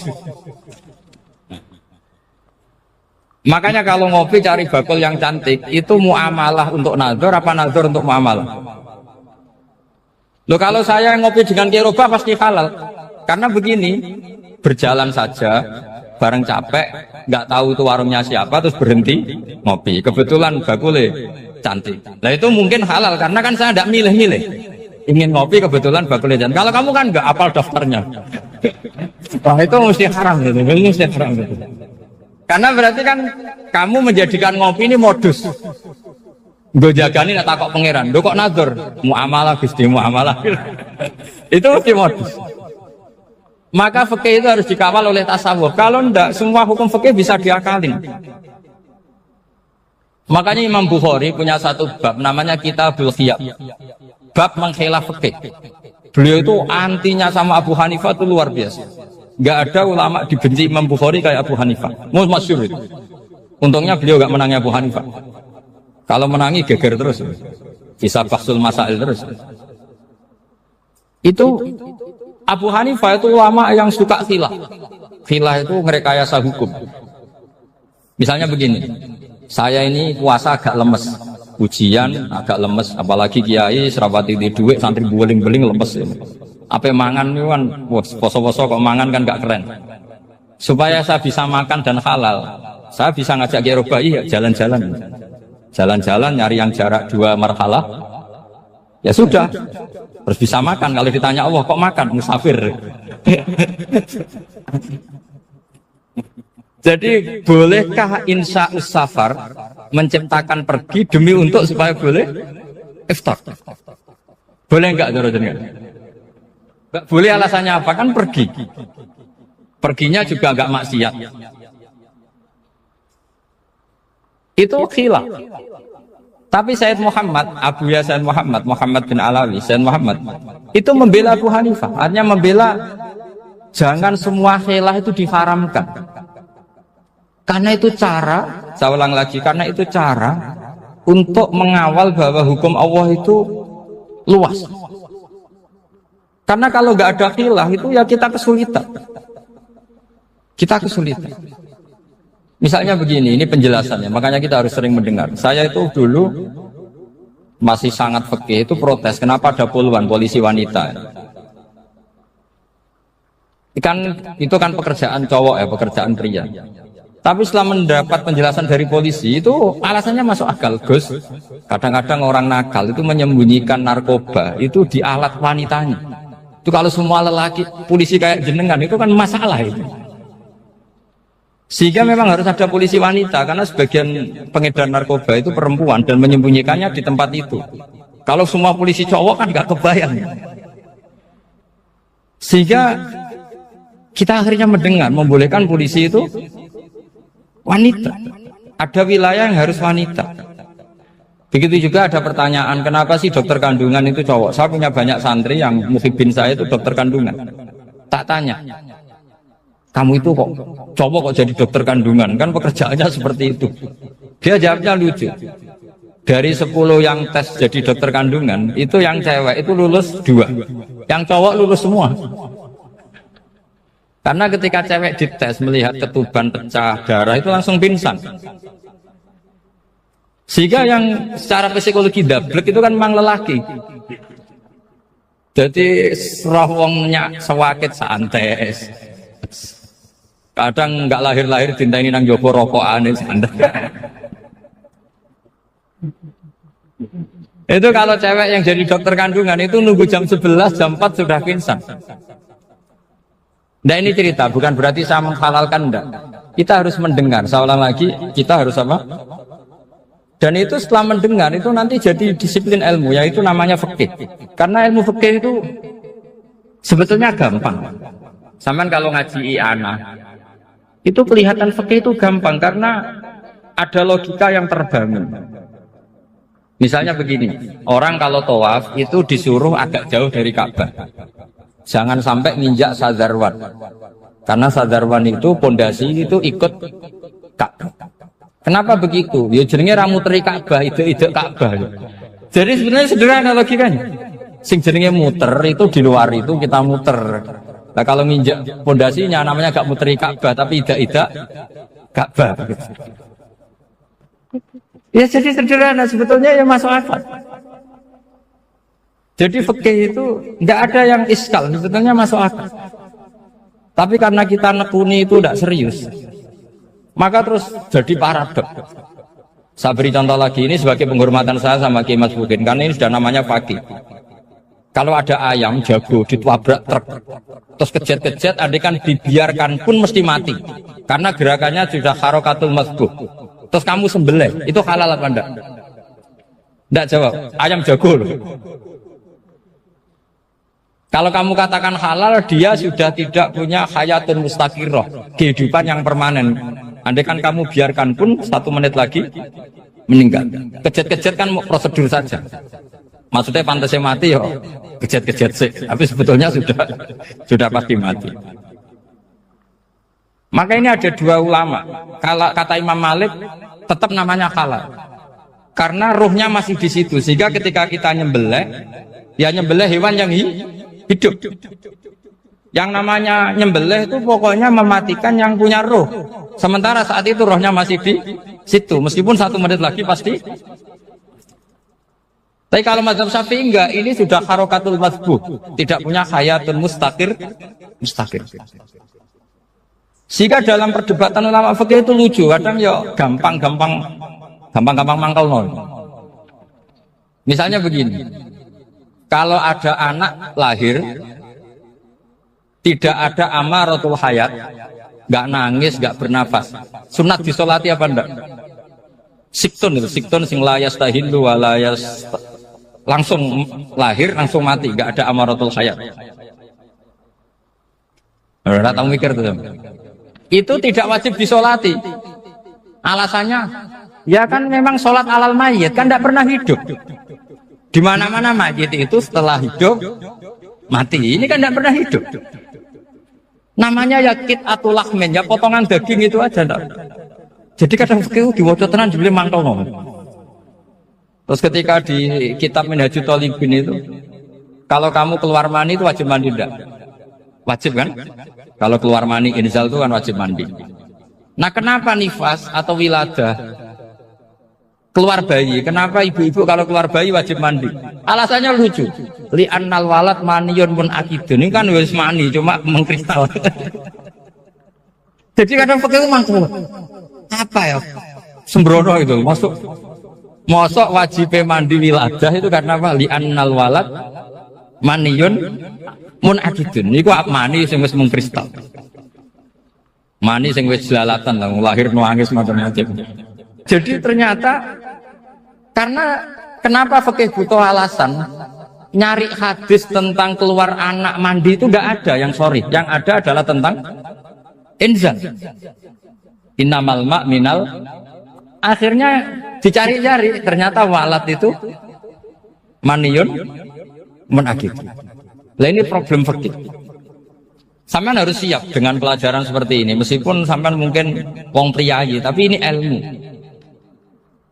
S2: Makanya kalau ngopi cari bakul yang cantik, itu muamalah untuk nazar apa nazar untuk muamalah? Loh kalau saya ngopi dengan kiroba pasti halal. Karena begini, berjalan saja, bareng capek, nggak tahu itu warungnya siapa, terus berhenti ngopi. Kebetulan bakule cantik. Nah itu mungkin halal, karena kan saya tidak milih-milih. Ingin ngopi kebetulan bakule cantik. Kalau kamu kan nggak hafal daftarnya. Wah itu mesti haram gitu, mesti haram gitu. Karena berarti kan kamu menjadikan ngopi ini modus. Gue jagani nak takok pangeran, lo kok nazar? Muamalah Gusti, muamalah. Itu mesti modus. Maka fikih itu harus dikawal oleh tasawuf. Kalau ndak, semua hukum fikih bisa diakalin. Makanya Imam Bukhari punya satu bab namanya Kitabul Khiyab. Bab mengkhilaf fikih. Beliau itu antinya sama Abu Hanifah itu luar biasa. Gak ada ulama dibenci Imam Bukhari kayak Abu Hanifah. Masyhur itu. Untungnya beliau gak menangi Abu Hanifah. Kalau menangi geger terus, bisa bahsul masail terus. Itu Abu Hanifah itu ulama yang suka khilah. Khilah itu ngerekayasa hukum. Misalnya begini, saya ini puasa agak lemes, ujian agak lemes, apalagi kiai serapati di duit, santri beling-beling lemes. Apa mangan itu kan, poso-poso kok mangan kan gak keren. Supaya saya bisa makan dan halal, saya bisa ngajak kiai robai ya jalan-jalan. Jalan-jalan nyari yang jarak 2 marhalah, ya sudah. Terus bisa makan. Kalau ditanya Allah, kok makan? Musafir. Jadi bolehkah insa'us safar menciptakan pergi demi untuk supaya boleh iftar? Boleh enggak jenengan? Enggak boleh, alasannya apa? Kan pergi. Perginya juga enggak maksiat. Itu khilaf. Tapi Sayyid Muhammad, Abuya Sayyid Muhammad, Muhammad bin Alawi, Sayyid Muhammad itu membela Abu Hanifah. Artinya membela jangan semua khilaf itu diharamkan. Karena itu cara, saya ulang lagi, karena itu cara untuk mengawal bahwa hukum Allah itu luas. Karena kalau nggak ada khilaf itu ya kita kesulitan. Kita kesulitan. Misalnya begini, ini penjelasannya, makanya kita harus sering mendengar. Saya itu dulu masih sangat fikih itu protes, kenapa ada puluhan polisi wanita? Itu kan pekerjaan cowok ya, pekerjaan pria. Tapi setelah mendapat penjelasan dari polisi itu alasannya masuk akal, Gus. Kadang-kadang orang nakal itu menyembunyikan narkoba itu di alat wanitanya. Itu kalau semua lelaki polisi kayak jenengan itu kan masalah itu. Sehingga memang harus ada polisi wanita karena sebagian pengedar narkoba itu perempuan dan menyembunyikannya di tempat itu. Kalau semua polisi cowok kan nggak kebayang. Sehingga kita akhirnya mendengar membolehkan polisi itu wanita. Ada wilayah yang harus wanita. Begitu juga ada pertanyaan, kenapa sih dokter kandungan itu cowok? Saya punya banyak santri yang muhibin saya itu dokter kandungan. Tak tanya, kamu itu kok cowok kok jadi dokter kandungan? Kan pekerjaannya seperti itu. Dia jawabnya lucu. Dari 10 yang tes jadi dokter kandungan, itu yang cewek itu lulus 2. Yang cowok lulus semua. Karena ketika cewek dites melihat ketuban pecah darah itu langsung pingsan. Sehingga yang secara psikologi dablek itu kan memang lelaki. Jadi rawongnya sewakit santes. Kadang nggak lahir-lahir cinta ini nang jopo rokokan santai. Itu kalau cewek yang jadi dokter kandungan itu nunggu jam 11, jam 4 sudah pingsan. Nah ini cerita, bukan berarti saya menghalalkan, enggak. Kita harus mendengar, saya ulang lagi, kita harus apa? Dan itu setelah mendengar, itu nanti jadi disiplin ilmu, yaitu namanya fikih. Karena ilmu fikih itu sebetulnya gampang. Sampean kalau ngaji i'anah, itu kelihatan fikih itu gampang, karena ada logika yang terbangun. Misalnya begini, orang kalau tawaf itu disuruh agak jauh dari Ka'bah. Jangan sampai nginjak sadarwan. Karena sadarwan itu pondasi itu ikut Ka'bah. Kenapa begitu? Ya jenenge ra muteri Ka'bah, ide-ide Ka'bah. Jadi sebenarnya sederhana logikanya. Sing jenenge muter itu di luar itu kita muter. Nah kalau nginjak pondasinya namanya gak muteri Ka'bah tapi ide-ide Ka'bah. Ya jadi sederhana sebetulnya ya masuk akal. Jadi fikih itu tidak ada yang iskal, sebetulnya masuk akal. Tapi karena kita nekuni itu tidak serius, maka terus jadi paradok. Saya beri contoh lagi, ini sebagai penghormatan saya sama Kiai Mas Bukin, karena ini sudah namanya fakih. Kalau ada ayam jago ditabrak truk, terus kejet-kejet, adekan dibiarkan pun mesti mati, karena gerakannya sudah harokatul masbuh. Terus kamu sembelih, itu halal apa enggak? Enggak jawab, ayam jago loh. Kalau kamu katakan halal, dia sudah tidak punya hayatun mustaqirah, kehidupan yang permanen. Andai kan kamu biarkan pun 1 menit lagi meninggal. Kejet-kejet kan prosedur saja. Maksudnya pantasnya mati ya kejet-kejet sih, tapi sebetulnya sudah pasti mati. Maka ini ada 2 ulama. Kalau kata Imam Malik tetap namanya halal. Karena ruhnya masih di situ, sehingga ketika kita nyembelih, ya nyembelih hewan yang hidup. Yang namanya nyembelih itu pokoknya mematikan yang punya roh. Sementara saat itu rohnya masih di situ, meskipun 1 menit lagi pasti. Tapi kalau mazhab Syafi'i enggak, ini sudah harokatul masbuh, tidak punya hayatun mustaqir. Sehingga dalam perdebatan ulama fikih itu lucu, kadang ya gampang-gampang Gampang-gampang mangkel nol. Misalnya begini, kalau ada anak lahir tidak ada amaratul hayat, nggak nangis, nggak bernafas, sunat disolati apa enggak? Siktun itu, siktun sing layas tahilu walayas, langsung lahir langsung mati, nggak ada amaratul hayat. Udah tahu mikir tuh. Itu tidak wajib disolati. Alasannya, ya kan memang sholat alal mayit kan tidak pernah hidup. Di mana-mana mayit itu setelah hidup mati. Ini kan tidak pernah hidup. Namanya ya qit'atul lahmin, ya potongan daging itu aja. Enggak. Jadi kadang fikih diwaca tenan jebule mangkel nom. Terus ketika di kitab Minhajul Thalibin itu, kalau kamu keluar mani itu wajib mandi enggak? Wajib kan? Kalau keluar mani inzal itu kan wajib mandi. Nah kenapa nifas atau wiladah keluar bayi? Kenapa ibu-ibu kalau keluar bayi wajib mandi? Alasannya lucu. Li'annal walad maniyun mun akidun. Ini kan wis mani cuma mengkristal. Jadi kadang pakai mangkel. Apa ya? Sembrono itu. Mosok wajib mandi wiladah itu karena apa? Li'annal walad maniyun mun akidun. Niku mani sing wis mengkristal. Mani sing wis jelalatan lah, lahir nangis macam-macam. Jadi ternyata karena kenapa fikih butuh alasan nyari hadis tentang keluar anak mandi itu enggak ada yang sorry, yang ada adalah tentang inzal. Innamal ma' minal. Akhirnya dicari-cari ternyata walad itu maniyun munakid. Lah ini problem fikih. Sampean harus siap dengan pelajaran seperti ini, meskipun sampean mungkin wong priayi, tapi ini ilmu.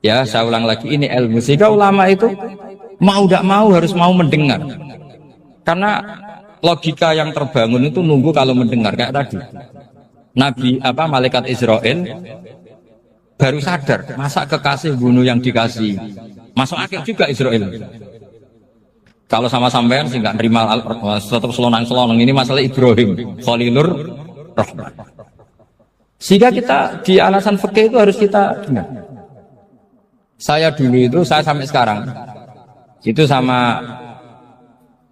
S2: Ya, saya ulang lagi, ini ilmu. Sehingga ulama itu mau tidak mau harus mau mendengar. Karena logika yang terbangun itu nunggu kalau mendengar kayak tadi. Nabi malaikat Israel baru sadar, masa kekasih bunuh yang dikasih. Masuk akal juga Israel. Kalau sama sampean sih nggak nerima tetap selonang-selonang, ini masalah Ibrahim Khalilur Rahman. Sehingga kita di alasan fikih itu harus kita dengar. Saya dulu itu, saya sampai sekarang itu sama,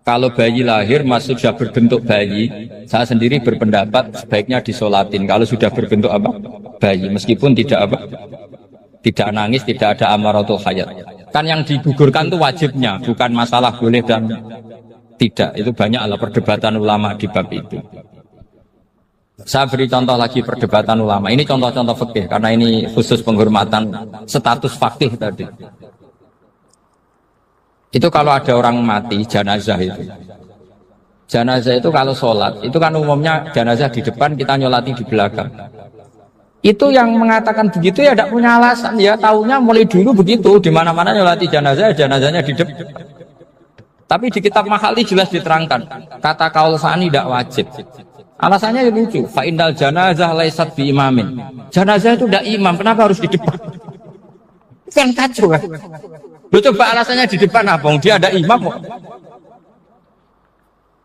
S2: kalau bayi lahir masih sudah berbentuk bayi, saya sendiri berpendapat sebaiknya disolatin kalau sudah berbentuk bayi, meskipun tidak tidak nangis, tidak ada amaratul hayat. Kan yang digugurkan itu wajibnya, bukan masalah boleh dan tidak. Itu banyaklah perdebatan ulama di bab itu. Saya beri contoh lagi perdebatan ulama. Ini contoh-contoh fikih karena ini khusus penghormatan status fakih tadi. Itu kalau ada orang mati jenazah itu. Jenazah itu kalau sholat, itu kan umumnya jenazah di depan, kita nyolati di belakang. Itu yang mengatakan begitu ya tidak punya alasan, ya taunya mulai dulu begitu, di mana-mana nyolati jenazah, jenazahnya di depan. Tapi di kitab Makhali jelas diterangkan, kata kaul sani tidak wajib. Alasannya ya lucu, fa indal janazah laisat bi imamin. Jenazah itu tidak imam, kenapa harus di depan? Kan kacau kan? Lu coba alasannya di depan apa? Dia ada imam kok.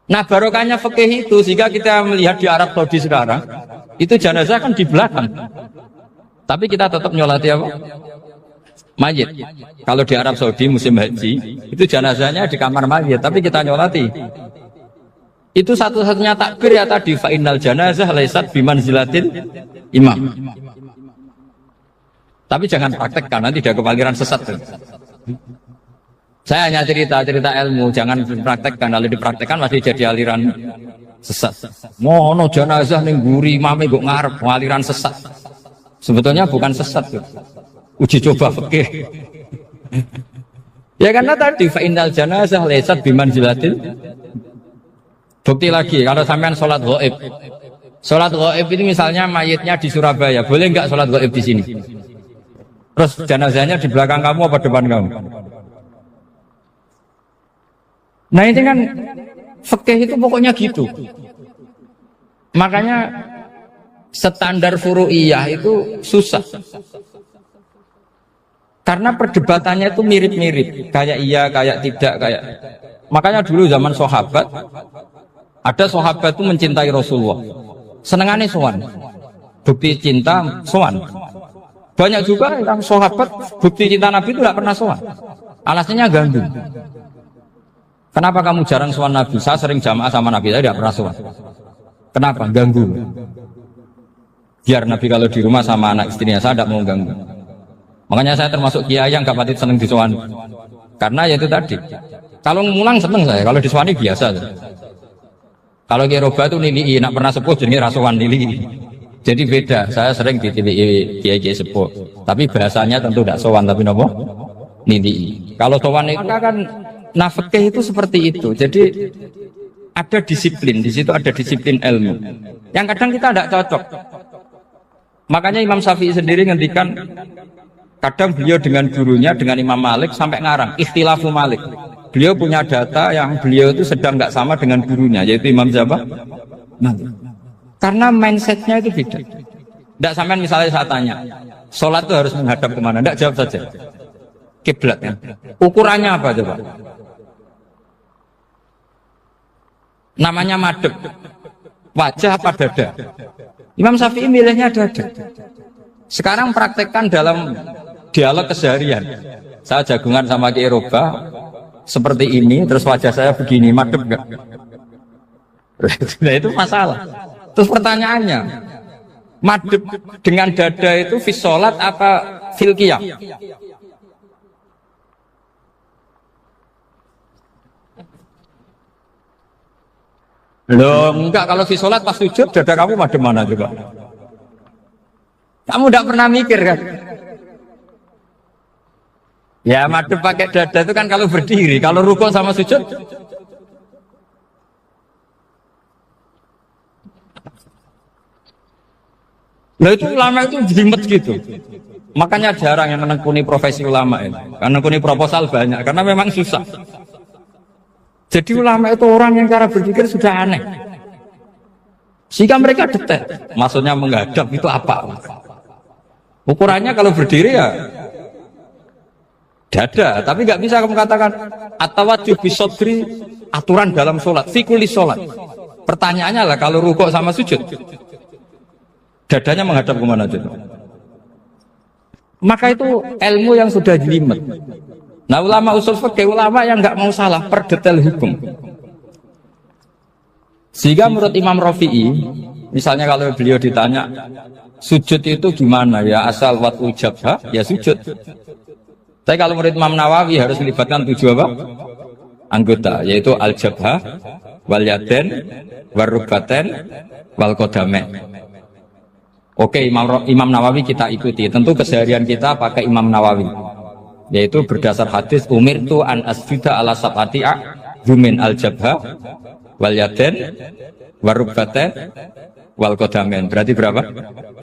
S2: Nah barokahnya fikih itu, sehingga kita melihat di Arab Saudi sekarang, itu jenazah kan di belakang, tapi kita tetap nyolati apa? Mayit. Kalau di Arab Saudi musim haji, itu jenazahnya di kamar mayit, tapi kita nyolati. Itu satu-satunya takbir ya tadi, fa innal janazah laisat bimanzilatil imam. Tapi jangan praktekkan, nanti dia kepaliran sesat. Saya hanya cerita ilmu, jangan dipraktekkan. Kalau dipraktekkan masih jadi aliran sesat. Mono jenazah ning guri mame kok ngarep aliran sesat. Sebetulnya bukan sesat tuh. Uji coba fikih. Ya karena tadi fa innal janazah laisat bimanzilatil. Bukti lagi kalau sampean sholat ghaib. Sholat ghaib ini misalnya mayitnya di Surabaya, boleh enggak sholat ghaib di sini? Terus jenazahnya di belakang kamu apa depan kamu? Nah ini kan fikih itu pokoknya gitu. Makanya standar furu'iyah itu susah. Karena perdebatannya itu mirip-mirip, kayak iya, kayak tidak, kayak. Makanya dulu zaman sahabat, ada sahabat itu mencintai Rasulullah. Senengannya sowan. Bukti cinta sowan. Banyak juga yang sahabat bukti cinta Nabi itu tidak pernah sowan. Alasannya ganggu. Kenapa kamu jarang sowan Nabi? Saya sering jamaah sama Nabi, saya tidak pernah sowan. Kenapa? Ganggu. Biar Nabi kalau di rumah sama anak istrinya, saya tidak mau ganggu. Makanya saya termasuk kiai yang gak pati seneng disowani. Karena ya itu tadi. Kalau ngulang seneng saya, kalau disowani biasa. Kalau kiai roba itu nilai, nak pernah sepuh jadi rasuan nilai. Jadi beda. Saya sering ditilii kiai sepuh. Tapi bahasanya tentu tidak sowan, tapi nopo nilai. Kalau sowan itu kan nafkah itu seperti itu. Jadi ada disiplin, di situ ada disiplin ilmu. Yang kadang kita tidak cocok. Makanya Imam Syafi'i sendiri ngendikan, kadang beliau dengan gurunya, dengan Imam Malik sampai ngarang ikhtilafu Malik. Beliau punya data yang beliau itu sedang nggak sama dengan gurunya, yaitu Imam siapa? Malik. Karena mindsetnya itu beda. Tidak sampai misalnya saya tanya, sholat itu harus menghadap kemana? Tidak, jawab saja. Kiblatnya. Ukurannya apa coba? Namanya madhep. Wajah apa dada? Imam Syafi'i milihnya dada. Sekarang praktekkan dalam dialog keseharian. Saya jagungan sama Kiai Roba seperti ini, terus wajah saya begini, madhep enggak? Nah, itu masalah. Terus pertanyaannya, madhep dengan dada itu fi sholat apa fil qiyam? Loh, enggak, kalau di sholat pas sujud, dada kamu madem mana coba? Kamu enggak pernah mikir kan? Ya madem pakai dada itu kan kalau berdiri, kalau rukuk sama sujud. Loh itu ulama itu jelimet gitu. Makanya jarang yang menekuni profesi ulama ini. Karena menekuni proposal banyak, karena memang susah. Jadi ulama itu orang yang cara berpikir sudah aneh. Sehingga mereka detail. Maksudnya menghadap itu apa? Ukurannya kalau berdiri ya dada. Tapi nggak bisa kamu katakan at-tawajjuh bisodri, aturan dalam sholat, fikuli sholat. Pertanyaannya lah kalau rukuk sama sujud, dadanya menghadap kemana aja? Maka itu ilmu yang sudah jelimet. Nah ulama usul fikih, ulama yang nggak mau salah per detail hukum. Sehingga menurut Imam Rafi'i, misalnya kalau beliau ditanya sujud itu gimana ya, asal wat ujabha ya sujud. Tapi kalau menurut Imam Nawawi harus melibatkan 7 apa? Anggota, yaitu al-jabha, wal yaden, wal rubaten, wal qadamain. Oke, Imam Nawawi kita ikuti. Tentu keseharian kita pakai Imam Nawawi. Yaitu berdasar hadis umirtu an asjuda ala sab'ati a'zumin al-jabha wal yaden warubbaten wal qadamain. Berarti berapa?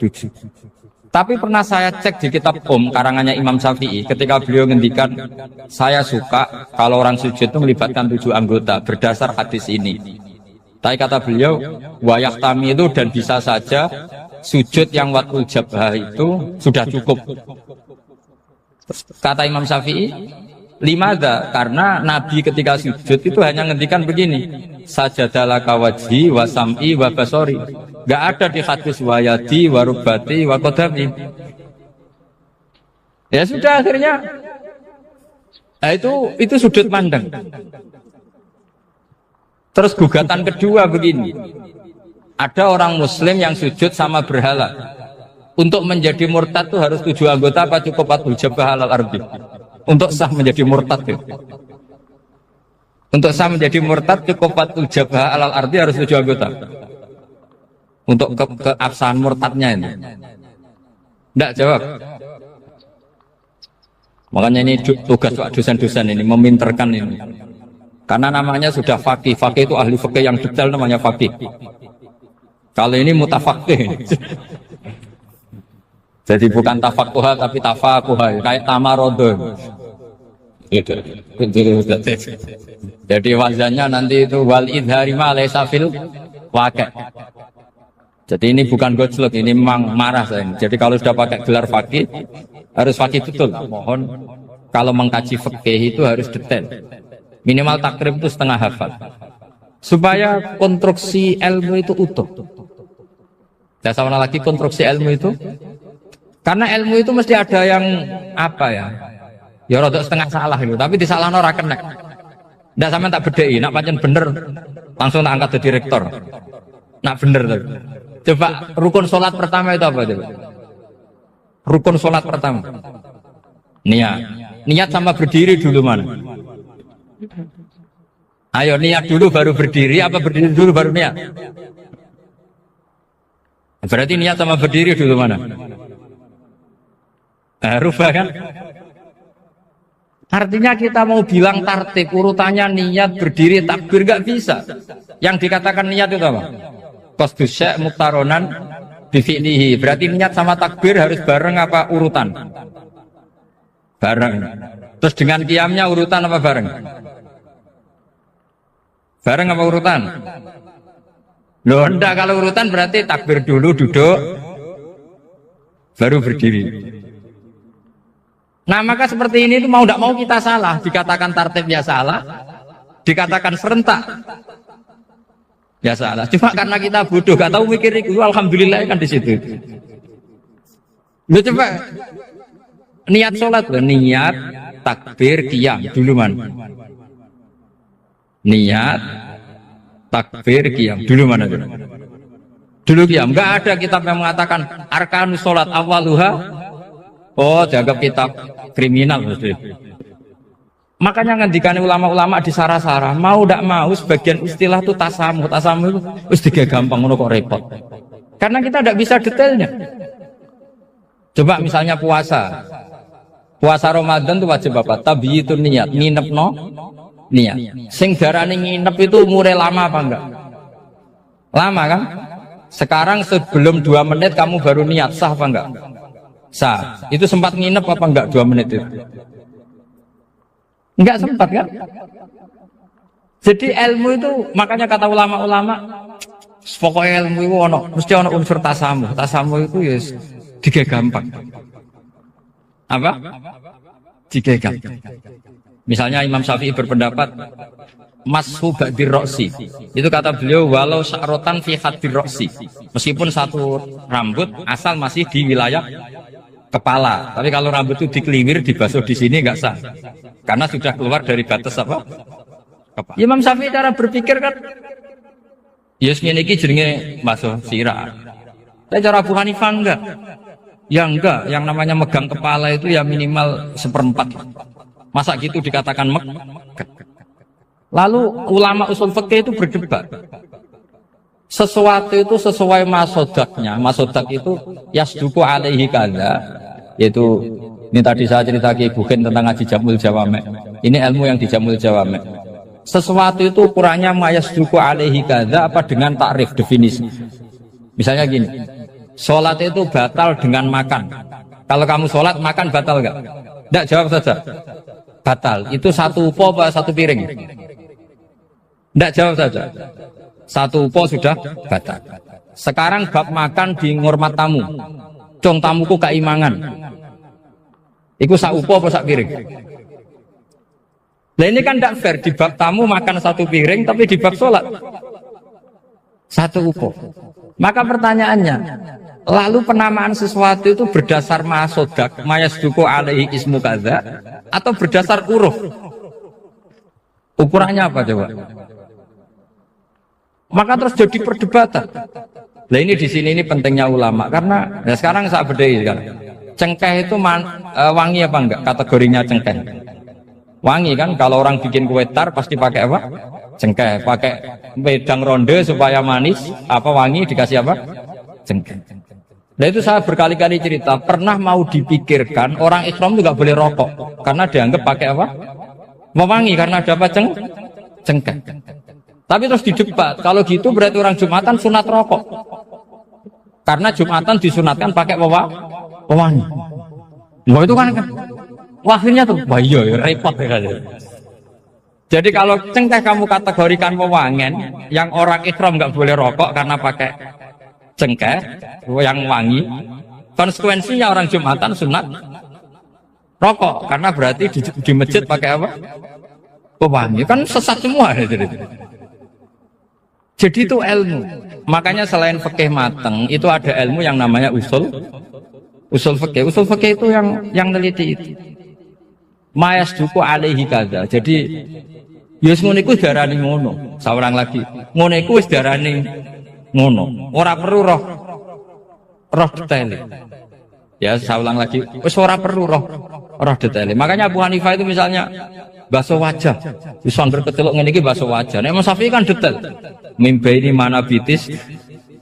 S2: 7. Tapi pernah saya cek di kitab karangannya Imam Syafi'i, ketika beliau ngendikan saya suka kalau orang sujud itu melibatkan 7 anggota berdasar hadis ini. Tapi kata beliau wayahtami itu dan bisa saja sujud yang watul jabha itu sudah cukup. Kata Imam Syafi'i, limada, karena Nabi ketika sujud itu hanya ngendikan begini, sajadalah kawajhi wa sam'i wa basori. Gak ada di hadis wayadi wa rubati wa qadami. Ya sudah akhirnya, nah itu sudut pandang. Terus gugatan kedua begini, ada orang Muslim yang sujud sama berhala. Untuk menjadi murtad itu harus 7 anggota apa cukup watul jabah alal ardi? Untuk sah menjadi murtad itu. Untuk sah menjadi murtad cukup watul jabah alal ardi harus 7 anggota. Untuk keabsahan murtadnya ini. Tidak jawab. Makanya ini tugas dosen-dosen ini meminterkan ini. Karena namanya sudah faqih. Faqih itu ahli fikih yang detail namanya faqih. Kalau ini mutafaqih. Jadi bukan tafakuha tapi tafakuha, kayak tamarodon. Gitu. Jadi wazannya nanti itu wal idhari ma laysa fil waqi'. Jadi ini bukan gojlok, ini memang marah saya. Jadi kalau sudah pakai gelar fakih harus fakih betul. Mohon kalau mengkaji fikih itu harus detail. Minimal takrib itu setengah hafal. Supaya konstruksi ilmu itu utuh. Dan sama lagi konstruksi ilmu itu Karena ilmu itu mesti ada yang apa ya? Ya rada setengah salah itu, tapi disalahno ora kenek. Ndak sampean tak bedheki, nak pancen bener langsung tak angkat jadi rektor. Nak bener tuh. Coba rukun sholat pertama itu apa coba? Rukun sholat pertama. Niat. Niat sama berdiri dulu mana? Ayo niat dulu baru berdiri, apa berdiri dulu baru niat? Berarti niat sama berdiri dulu mana? Rubah kan? Artinya kita mau bilang tartib urutannya niat berdiri takbir gak bisa. Yang dikatakan niat itu apa? Qasdus syai' muqtaronan bifi'lihi. Berarti niat sama takbir harus bareng apa urutan? Bareng. Terus dengan qiyamnya urutan apa bareng? Bareng apa urutan? Loh enggak, kalau urutan berarti takbir dulu duduk baru berdiri. Nah maka seperti ini itu mau tidak mau kita salah, dikatakan tartibnya salah, dikatakan serentak ya salah. Cuma karena kita bodoh, gak tahu mikir itu, alhamdulillah kan di situ. Lu coba niat sholat, niat takbir qiyam dulu man. Niat takbir qiyam dulu mana dulu? Dulu qiyam. Nggak ada kitab yang mengatakan arkanus sholat awaluha. Oh, dianggap kitab kriminal mesti. Makanya ngendikane ulama-ulama di sarah-sarah, mau tidak mau sebagian istilah itu tasamu itu wis gampang ngono kok repot. Karena kita tidak bisa detailnya. Coba misalnya puasa. Puasa Ramadan itu wajib apa? Tabyitun niat, nginepno niat. Sing darane nginep itu umure lama apa enggak? Lama kan? Sekarang sebelum 2 menit kamu baru niat, sah apa enggak? Sah. Itu sempat nginep apa enggak 2 menit itu? Enggak sempat kan? Jadi ilmu itu, makanya kata ulama-ulama, pokoknya ilmu itu mesti ono unsur tasamu. Tasamu itu ya tiga gampang. Apa? Tiga gampang. Misalnya Imam Syafi'i berpendapat mashu ba'dir roksi. Itu kata beliau walau sya'rotan fi hadir roksi. Meskipun satu rambut asal masih di wilayah kepala, tapi kalau rambut itu dikeliwir dibasuh di sini nggak sah, karena sudah keluar dari batas apa? Kepala. Imam Syafi'i cara berpikir kan, yes ini jenenge basuh sirah. Tapi cara Abu Hanifah enggak, ya enggak, yang namanya megang kepala itu ya minimal 1/4. Masa gitu dikatakan megang? Lalu ulama usul fikih itu berdebat. Sesuatu itu sesuai masodaknya. Masodak itu yasduku alaihi kada, yaitu ini tadi saya cerita ke Ibu Khen tentang ngaji Jamul Jawame. Ini ilmu yang di Jamul Jawame. Sesuatu itu ukurannya mayasduku alaihi kada apa dengan takrif definisi. Misalnya gini, sholat itu batal dengan makan. Kalau kamu sholat makan batal nggak? Nggak, jawab saja. Batal. Itu satu upo apa satu piring? Nggak, jawab saja. Satu upo sudah batal. Sekarang bab makan di ngurmat tamu. Cong tamuku keimangan. Iku sak upo apa sak piring? Nah ini kan tidak fair, di bab tamu makan satu piring, tapi di bab sholat satu upo. Maka pertanyaannya, lalu penamaan sesuatu itu berdasar masodak, mayasduku alaihi ismu kadza, atau berdasar uruf? Ukurannya apa coba? Maka terus jadi perdebatan. Nah ini di sini ini pentingnya ulama, karena ya sekarang saya bedai kan, cengkeh itu wangi apa enggak? Kategorinya cengkeh. Wangi kan, kalau orang bikin kue tar pasti pakai apa? Cengkeh. Pakai wedang ronde supaya manis, apa wangi dikasih apa? Cengkeh. Nah itu saya berkali-kali cerita, pernah mau dipikirkan orang Islam itu nggak boleh rokok karena dianggap pakai apa? Mewangi karena ada apa? Cengkeh. Tapi terus didebat, kalau gitu berarti orang Jumatan sunat rokok. Karena Jumatan disunatkan pakai pewangi. Wah itu kan akhirnya tuh, wah iya repot ya. Jadi kalau cengkeh kamu kategorikan pewangen, yang orang Islam nggak boleh rokok karena pakai cengkeh yang wangi, konsekuensinya orang Jumatan sunat rokok karena berarti di masjid pakai apa? Pewangi, kan sesat semua ya. Jadi itu ilmu. Makanya selain fikih mateng, itu ada ilmu yang namanya usul Usul fikih itu yang neliti itu. Mayas duku alaihi kaza. Jadi yus ngono iku darani ngono. Saurang lagi. Ngono iku wis darani ngono. Ora perlu roh detail. Ya, saya ulang lagi. Wis ora perlu roh detail. Makanya Abu Hanifah itu misalnya basuh wajah. Wis angger kecelok ngene iki basuh wajah. Nek Imam Syafi'i kan detail. Mimbai ini mana bitis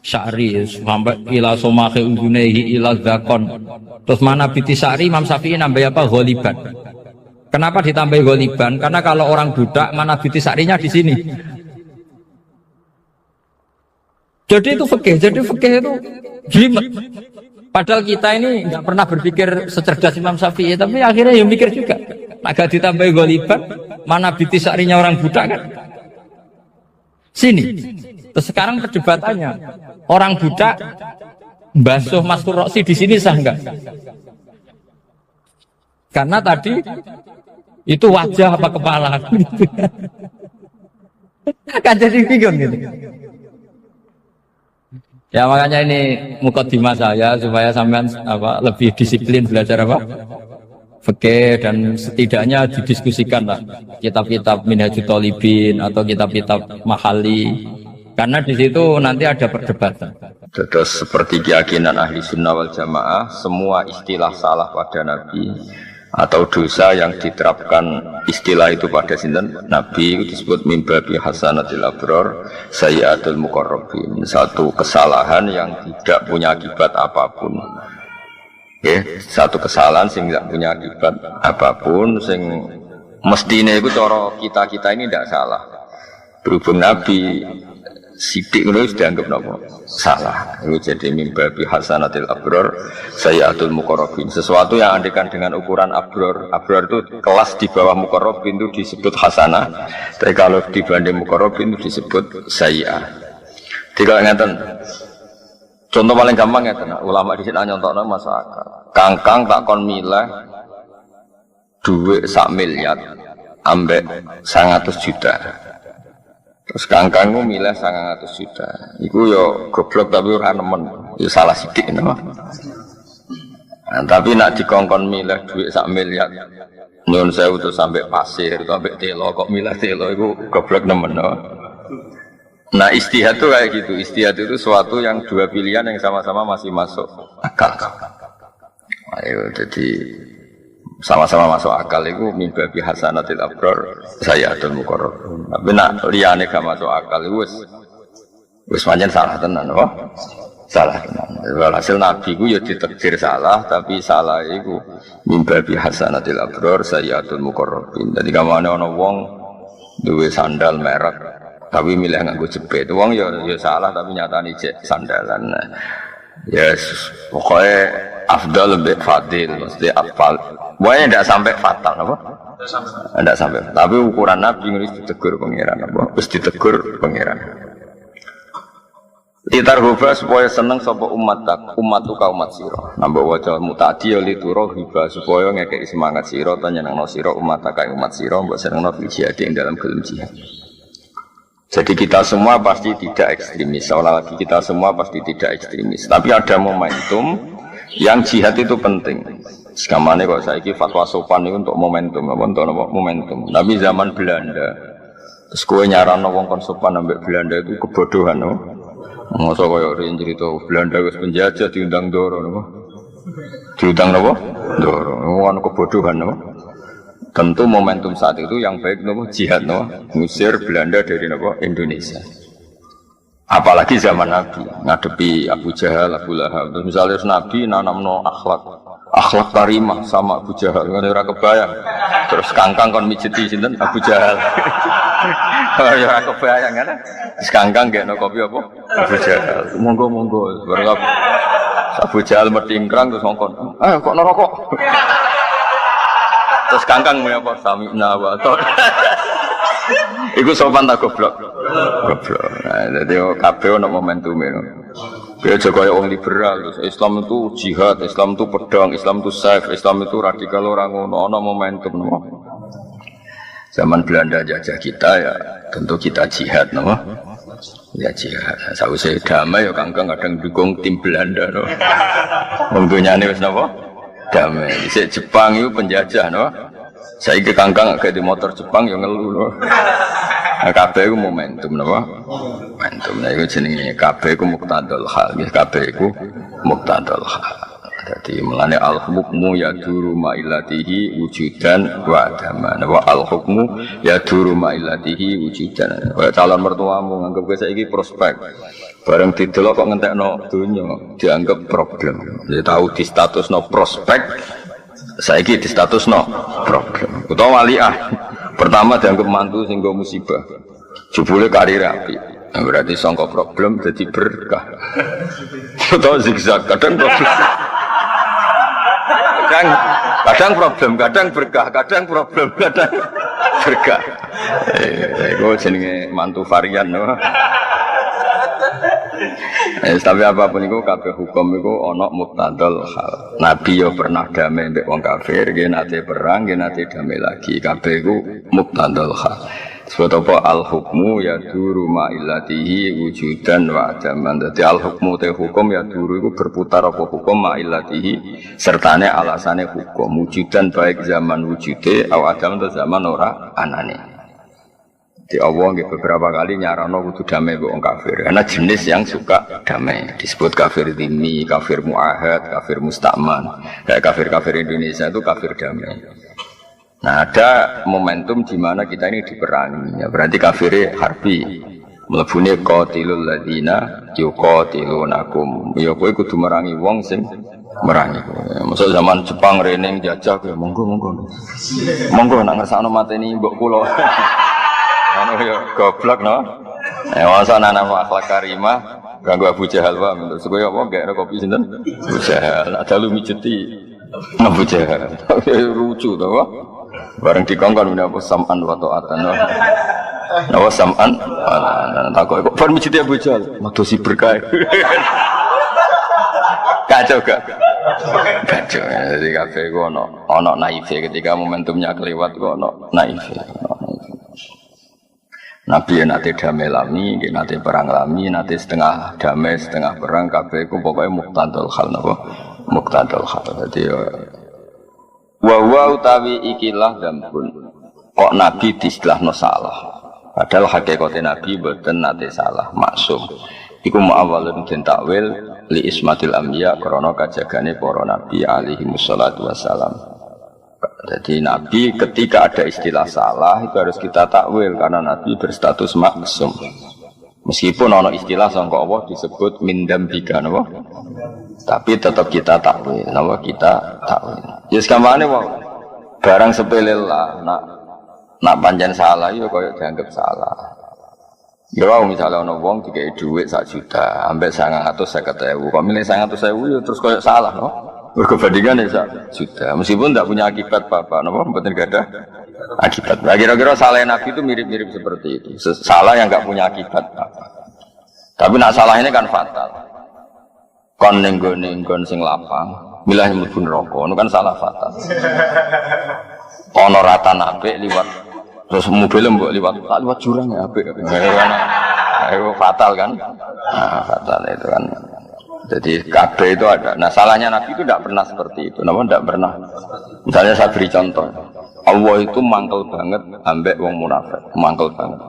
S2: sya'ri sampai ila somahe udunehi ila zakon. Terus mana bitis sya'ri Imam Syafi'i nambah apa? Ghaliban. Kenapa ditambah ghaliban? Karena kalau orang budak mana bitis sya'rinya di sini. Jadi itu fikih. Jadi fikih itu jelimet. Padahal kita ini nggak pernah berpikir secerdas Imam Syafi'i, tapi akhirnya ya mikir juga. Agak ditambah ghaliban, mana bitis sya'rinya orang budak kan? Sini. Terus sekarang perdebatannya, orang budak basuh Maskur Roksi di sini sah enggak? Karena tadi itu wajah apa kepala? Kan jadi bingung gitu. Ya makanya ini mukadimah saya supaya sampean lebih disiplin belajar fikih dan setidaknya didiskusikan lah kitab-kitab Minhajut Thalibin atau kitab-kitab Mahali karena di situ nanti ada perdebatan.
S1: Terus seperti keyakinan ahli sunnah wal jamaah, semua istilah salah pada Nabi atau dosa yang diterapkan istilah itu pada sinten Nabi itu disebut mimbabi hasanatil abrar sayyatul muqarrabin, satu kesalahan yang tidak punya akibat apapun. Satu kesalahan sing tidak punya akibat apapun, sing mestine itu cara kita ini tidak salah. Berhubung Nabi sidik itu dianggap salah. Itu jadi mimbabi hasanatil abrar sayyatul muqarrabin. Sesuatu yang andekan dengan ukuran abrar itu kelas di bawah muqarrabin itu disebut hasanah. Tapi kalau dibanding muqarrabin itu disebut sayyi'ah. Jadi kalau ngeten, contoh paling gampang ya, ulama di sini nyontokno masuk akal. Kangkang tak kon milah duit 1 miliar ambek 100 juta. Terus kangkangmu milah 100 juta. Iku yo goblok tapi ora nemen. Yo salah sithik no. Tapi nak dikongkon milah duit 1 miliar. Nyun sewu terus sampai pasir, sampai telo kok milah telo iku goblok nemen no. Nah istihad itu kayak gitu. Istihad itu suatu yang dua pilihan yang sama-sama masih masuk akal. Ayo jadi sama-sama masuk akal itu mimbabi hasanatil abrar sayyatul muqarrabin. Tapi nak liyane gak masuk akal itu wis pancen salah tenan kok. Salah tenan. Hasil Nabi ku ya ditakdir salah tapi salah itu mimbabi hasanatil abrar sayyatul muqarrabin. Jadi kamane ana wong duwe sandal merek tapi milih nganggo jepit. Wong ya salah tapi nyatane cek sandalan. Yes, pokoknya afdal lebih fadil, mesti afal. Pokoknya tidak sampai fatal, apa? Tidak sampai. Tapi ukuran Nabi ini ditegur pangeran, apa? Terus ditegur pangeran. Litarhuba supaya seneng sapa ummatuka umat sira. Nambah waca mutadi lituro hiba supaya ngekeki semangat sira ta nyenengno sira umataka umat sira mbok senengno fil jihad ing dalam gelem jihad. Jadi kita semua pasti tidak ekstremis, seolah lagi kita semua pasti tidak ekstremis. Tapi ada momentum yang jihad itu penting. Sekamane kok saiki fatwa sopan itu untuk momentum, untuk momentum. Tapi zaman Belanda, terus kowe nyarano wong kon sopan ambek Belanda itu kebodohan, no? Masa koyo rin cerita Belanda wis penjajah diundang Ndoro, no? Diundang napa? Ndoro. Ono kebodohan, no? Tentu momentum saat itu yang baik nopo jihad nopo ngusir Belanda dari nopo Indonesia. Apalagi zaman Nabi ngadepi Abu Jahal, Abu Lahab. Terus misalnya Nabi nanamno akhlak karimah sama Abu Jahal, ngono ora kebayang. Terus kangkang kon mijeti sinten Abu Jahal. Ora kebayang kan? Terus kangkang gekno kopi apa? Abu Jahal. Monggo bareng Abu Jahal metingkrang terus ngongkon. Kok nerokok? Terus kangkang punya apa? Sami'na wa ta'na. Iku sopan tak goblok. Goblok. Nah, jadi kabeh ono momentume. Dia juga kayak orang liberal. Islam itu jihad, Islam itu pedang, Islam itu saif, Islam itu radikal orang ono momentum. Zaman Belanda jajah kita ya tentu kita jihad, Ya jihad. Sausé damai ya kangkang kadang dukung tim Belanda no. Wong dunyane wis napa? Damai. Dhisik Jepang itu penjajah no. Saiki kangkang gak di motor Jepang ya ngeluh no. Kabeh iku momentum napa? Momentum. Nah iku jenenge kabeh iku muqtadul hal. Kabeh iku muqtadul hal. Jadi melane al-hukmu yaduru ma'ilatihi wujudan wa adaman. Wa al-hukmu yaduru ma'ilatihi wujudan. Kayak calon mertuamu nganggep kowe saiki prospek. Bareng didelok kok ngentekno donya dianggap problem. Jadi tahu di statusno prospek, saiki di statusno problem. Utawa waliah. Pertama dianggap mantu sing go musibah. Jebule karir apik. Nah, berarti sangka problem jadi berkah. Utawa zigzag kadang problem. Kadang problem, kadang berkah, kadang problem, kadang berkah. Itu jenenge mantu varian, no? Tapi apapun itu, kabeh hukum itu ono muqtadul hal. Nabi yo pernah damai mbek wong kafir, nggih nate perang, nggih nate damai lagi. Kabeh iku muqtadul hal. Sebab apa al-hukmu ya duru ma'ilatihi wujudan wa adaman. Jadi al-hukmu te hukum ya duru itu berputar apa hukum ma'ilatihi sertane alasane hukum wujudan baik zaman wujude atau adaman atau zaman ora anane. Di Allah beberapa kali nyarano kudu damai mbek wong kafir. Karena jenis yang suka damai disebut kafir dhimmi, kafir muahad, kafir musta'man. Kayak kafir-kafir Indonesia itu kafir damai. Nah ada momentum di mana kita ini diperangi, ya berarti kafirnya harbi, melebuni qatilul ladina yuqatilunakum. Ya kowe kudu merangi wong sing merangi kowe. Masuk zaman Jepang rene jajah kowe monggo nak ngersakno mateni mbok kula. Anu ya goblok no. Masa ana akhlak karimah ganggu Abu Jahal wae terus kowe apa gak kopi sinten? Abu Jahal. Ada lu mijeti Abu Jahal. Lucu to, Pak. Bareng dikongkon menapa sam'an wa ta'atan. Napa sam'an? Takok kok bar mijeti Abu Jahal. Madosi berkah. Kacau gak? Kacau. Jadi kabeh ku ono naife ketika momentumnya kelewat ku ono naife. Nabi nate damai lami, nate perang lami, nate setengah damai, setengah perang. Kabeh ku pokoknya muqtadul hal napa? Muqtadul hal. Jadi wa utawi ikilah dambun kok Nabi diistilahno salah padahal hakikatnya Nabi mboten nate salah maksum iku muawwalun den takwil li ismatil anbiya krana kajagane para nabi alaihi wassalatu wassalam. Jadi Nabi ketika ada istilah salah itu harus kita takwil karena Nabi berstatus maksum. Meskipun ana istilah sangka Allah disebut min dambika napa? Tapi tetap kita takwil, napa kita takwil. Ya sekamane wae. Barang sepele lah, nak pancen salah ya koyo dianggap salah. Ya wae misale ana wong dikei dhuwit 1 juta, ambek 950.000. Kok milih 900.000 ya terus koyo salah, no? Mergo bandingan ya 1 juta. Meskipun tidak punya akibat apa-apa, napa mboten gadah akibat. Nah, kira-kira salah Nabi itu mirip-mirip seperti itu. Salah yang enggak punya akibat apa. Tapi nak salah ini kan fatal. Kon ning nggon sing lapang, milah mlebu neraka, itu kan salah fatal. Ana ratan apik liwat terus mobil mbok liwat jurang ya apik. Itu fatal kan? Nah, fatal itu kan. Jadi kabeh itu ada. Nah, salahnya Nabi itu tidak pernah seperti itu. Namun tidak pernah. Misalnya saya beri contoh. Allah itu mangkel banget ambek wong munafik, mangkel banget.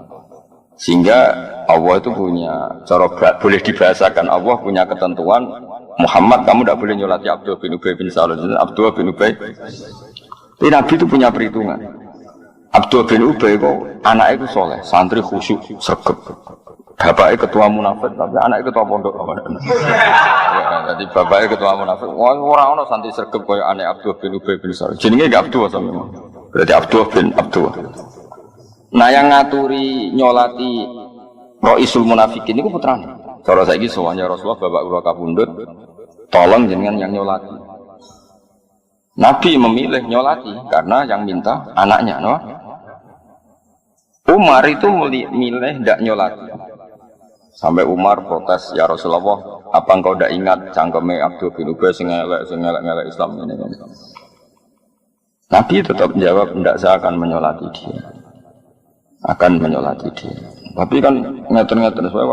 S1: Sehingga Allah itu punya cara boleh dibahasakan Allah punya ketentuan Muhammad kamu tidak boleh nyolati Abdullah bin Ubay bin Salul. Abdullah bin Ubay. Tapi Nabi itu punya perhitungan. Abdullah bin Ubay itu anaknya itu soleh, santri khusyuk, sregep. Bapaknya ketua munafik tapi anaknya ketua pondok. Ya, jadi bapaknya ketua munafik. Orang santri sregep kaya anak Abdullah bin Ubay bin Salul. Jenenge enggak Abdullah sama. Berarti Abdullah bin Abdullah. Nah yang ngaturi nyolati Roisul Munafikin itu putrane. Cara saiki sowannya Rasulullah bapak kula kapundhut, tolong jenengan yang nyolati. Nabi memilih nyolati karena yang minta anaknya, no? Umar itu milih tidak nyolati. Sampai Umar protes, ya Rasulullah, apa engkau tidak ingat cangkeme Abdul bin Ubay sing elek Islam ini? Nabi tetap menjawab, tidak saya akan menyolati dia. akan menyolati dia. Tapi kan ngatur-ngatur sesuai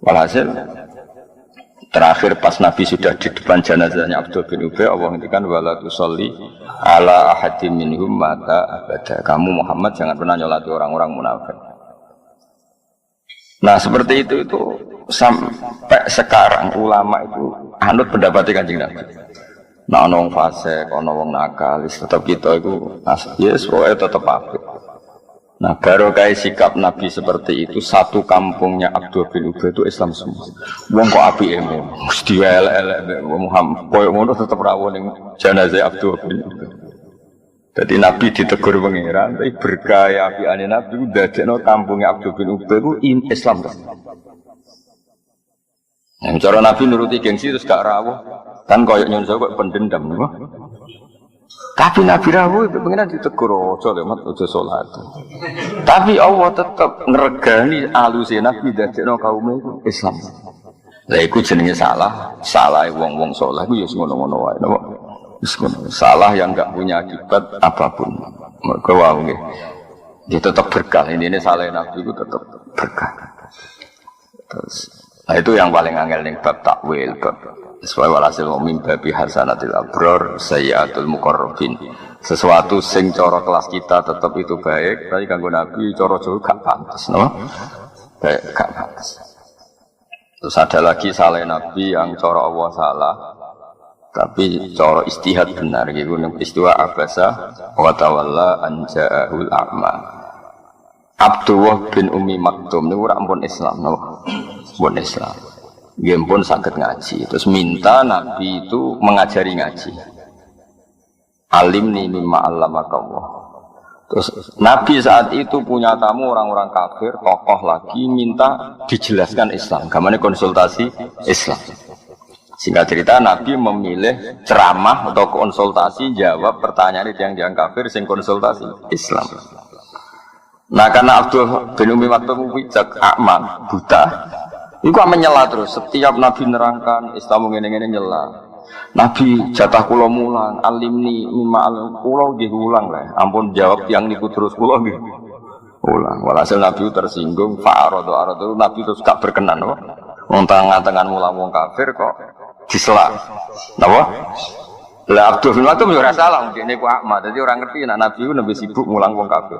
S1: walhasil terakhir pas Nabi sudah di depan jenazahnya Abdul bin Ubay, Allah ngendikan wala tusolli ala ahadim minhum mata abada. Kamu Muhammad jangan pernah nyolati orang-orang munafik. Nah seperti itu sampai sekarang ulama itu anut pendapatnya Kanjeng Nabi. Nah ono wong fasik, ono wong nakal, tetap kita itu yes pokoknya tetap apik. Nah baru kayak sikap Nabi seperti itu, satu kampungnya Abdul bin Ubay itu Islam semua. Wong kok apike mesti elek-elek Muhammad koyo ngono tetep rawon ning jenazah Abdul bin Ubay. Jadi Nabi ditegur pangeran, tapi berkah apikane Nabi ndadekno kampungnya Abdul bin Ubay itu Islam. Yang cara Nabi nuruti gengsi terus gak rawuh. Kan koyok nyun kok pendendam nih. Tapi Nabi rawuh itu pengen ditegur ojo lemat ojo salat. Tapi Allah tetap ngregani aluse Nabi dadekno kaum itu Islam. Lah iku jenenge salah wong-wong saleh iku ya ngono-ngono wae napa. Wis ngono. Salah yang enggak punya akibat apapun. Mergo wae nggih. Dia tetap berkah. Ini salah Nabi itu tetap berkah. Terus nah itu yang paling angel ning bab takwil bab sesuai walhasil mim babi hasanatil abror sayyatul muqarrabin. Sesuatu sing cara kelas kita tetap itu baik, tapi kanggo Nabi cara jauh gak pantes, no? Baik gak pantes. Terus ada lagi salah Nabi yang cara Allah salah, tapi cara istihad benar gitu. Ning peristiwa abasa wa tawalla an ja'ahul a'ma. Abdullah bin Ummi Maktum niku ora ampun Islam, no? Pun Islam. Dia pun sakit ngaji. Terus minta Nabi itu mengajari ngaji. Alimni mimma allamakallah. Terus Nabi saat itu punya tamu orang-orang kafir, tokoh lagi minta dijelaskan Islam. Gamane konsultasi Islam. Singkat cerita Nabi memilih ceramah atau konsultasi jawab pertanyaan yang kafir sing konsultasi Islam. Nah karena Abdul bin Ummi Maktum bijak akmal buta. Itu menyela terus. Setiap Nabi nerangkan Islam ngene-ngene nyela. Nabi jatah kula mulang, alimni mimma alim kula nggih ulang lah. Ampun jawab yang niku terus kula nggih. Ulang. Walhasil Nabi tersinggung, fa'aradu Nabi terus gak berkenan, apa? Wong tangan-tangan mulang wong kafir kok disela. Napa? Lah Abdul bin Maktum yo ora salah, dene ku Ahmad. Dadi ora ngerti nek Nabi ku nembe sibuk mulang wong kafir.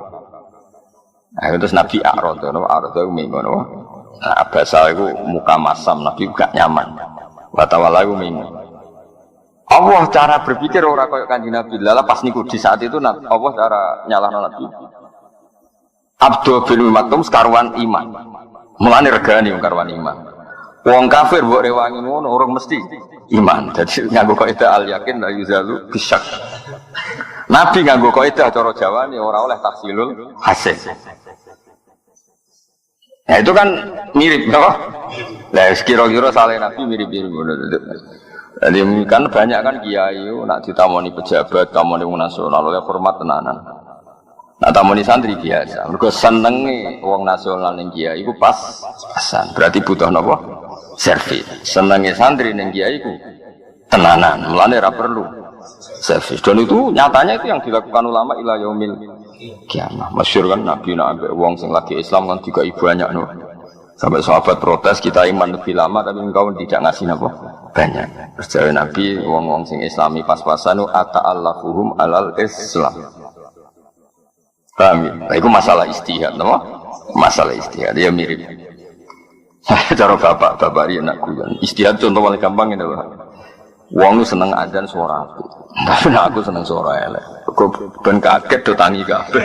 S1: Nah, terus Nabi aradu ngono. Nah, bahasa itu muka masam, Nabi gak nyaman. Watawala itu minggu. Allah cara berpikir orang kayak Kanjeng Nabi. Lala pas niku di saat itu Allah cara nyalahno Nabi. Abdul bin Maktum sekaruan iman. Mulane regani karuan iman. Wong kafir mbok rewangi ngono orang mesti iman. Jadi nganggo kaidah al yakin la yuzalu bisyak. Nabi nganggo kaidah cara Jawane ora oleh tafsilul hasil. Nah itu kan mirip, no? Nah kira-kira salah Nabi mirip-mirip. Jadi kan banyak kan kiai, nak ditamoni pejabat, tamoni wong nasional, oleh hormat tenanan. Nak tamoni santri biasa. Mergo senenge wong nasional ning kiai iku pas-pasan. Berarti butuh napa? Servis. Senenge santri ning kiai iku tenanan. Mulane ora perlu servis. Dan itu nyatanya itu yang dilakukan ulama ila yaumil kiamah. Masyhur kan Nabi nak ambek wong sing lagi Islam kan juga banyak no. Sampai sahabat protes kita iman lebih lama tapi engkau tidak ngasih apa banyak. Terus jawab Nabi wong-wong sing Islami pas-pasan ata'allafuhum alal Islam. Paham ya? Nah, itu masalah istihad no? Masalah istihad dia mirip. Cara bapak dia nak guyon. Istihad contoh paling gampang ini loh. Wong lu seneng adzan suara aku. Tapi aku seneng suara elek. Kok ben kaget do tangi kabeh.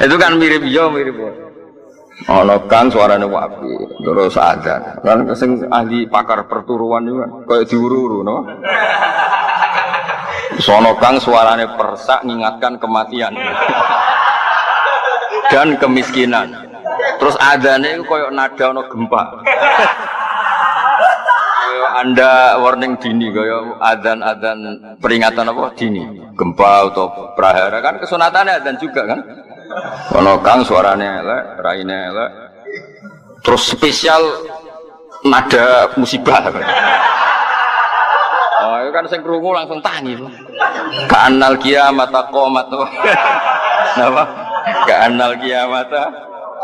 S1: Itu kan mirip yo mirip. Ana kang suarane apik, terus adzan. Kan sing ahli pakar perturuan itu kan koyo diuru-uru no. Sono kang suarane persak ngingatkan kematian. Dan kemiskinan. Terus adzane iku koyo nada ana gempa. Anda warning dini kaya adzan-adzan peringatan apa dini gempa atau prahara kan kesunatannya adzan juga kan ono kang suaranya elek raine elek terus spesial nada musibah kan itu kan sing krungu langsung tangi kanal kiamat qamat Napa? Ka'annal qiyamata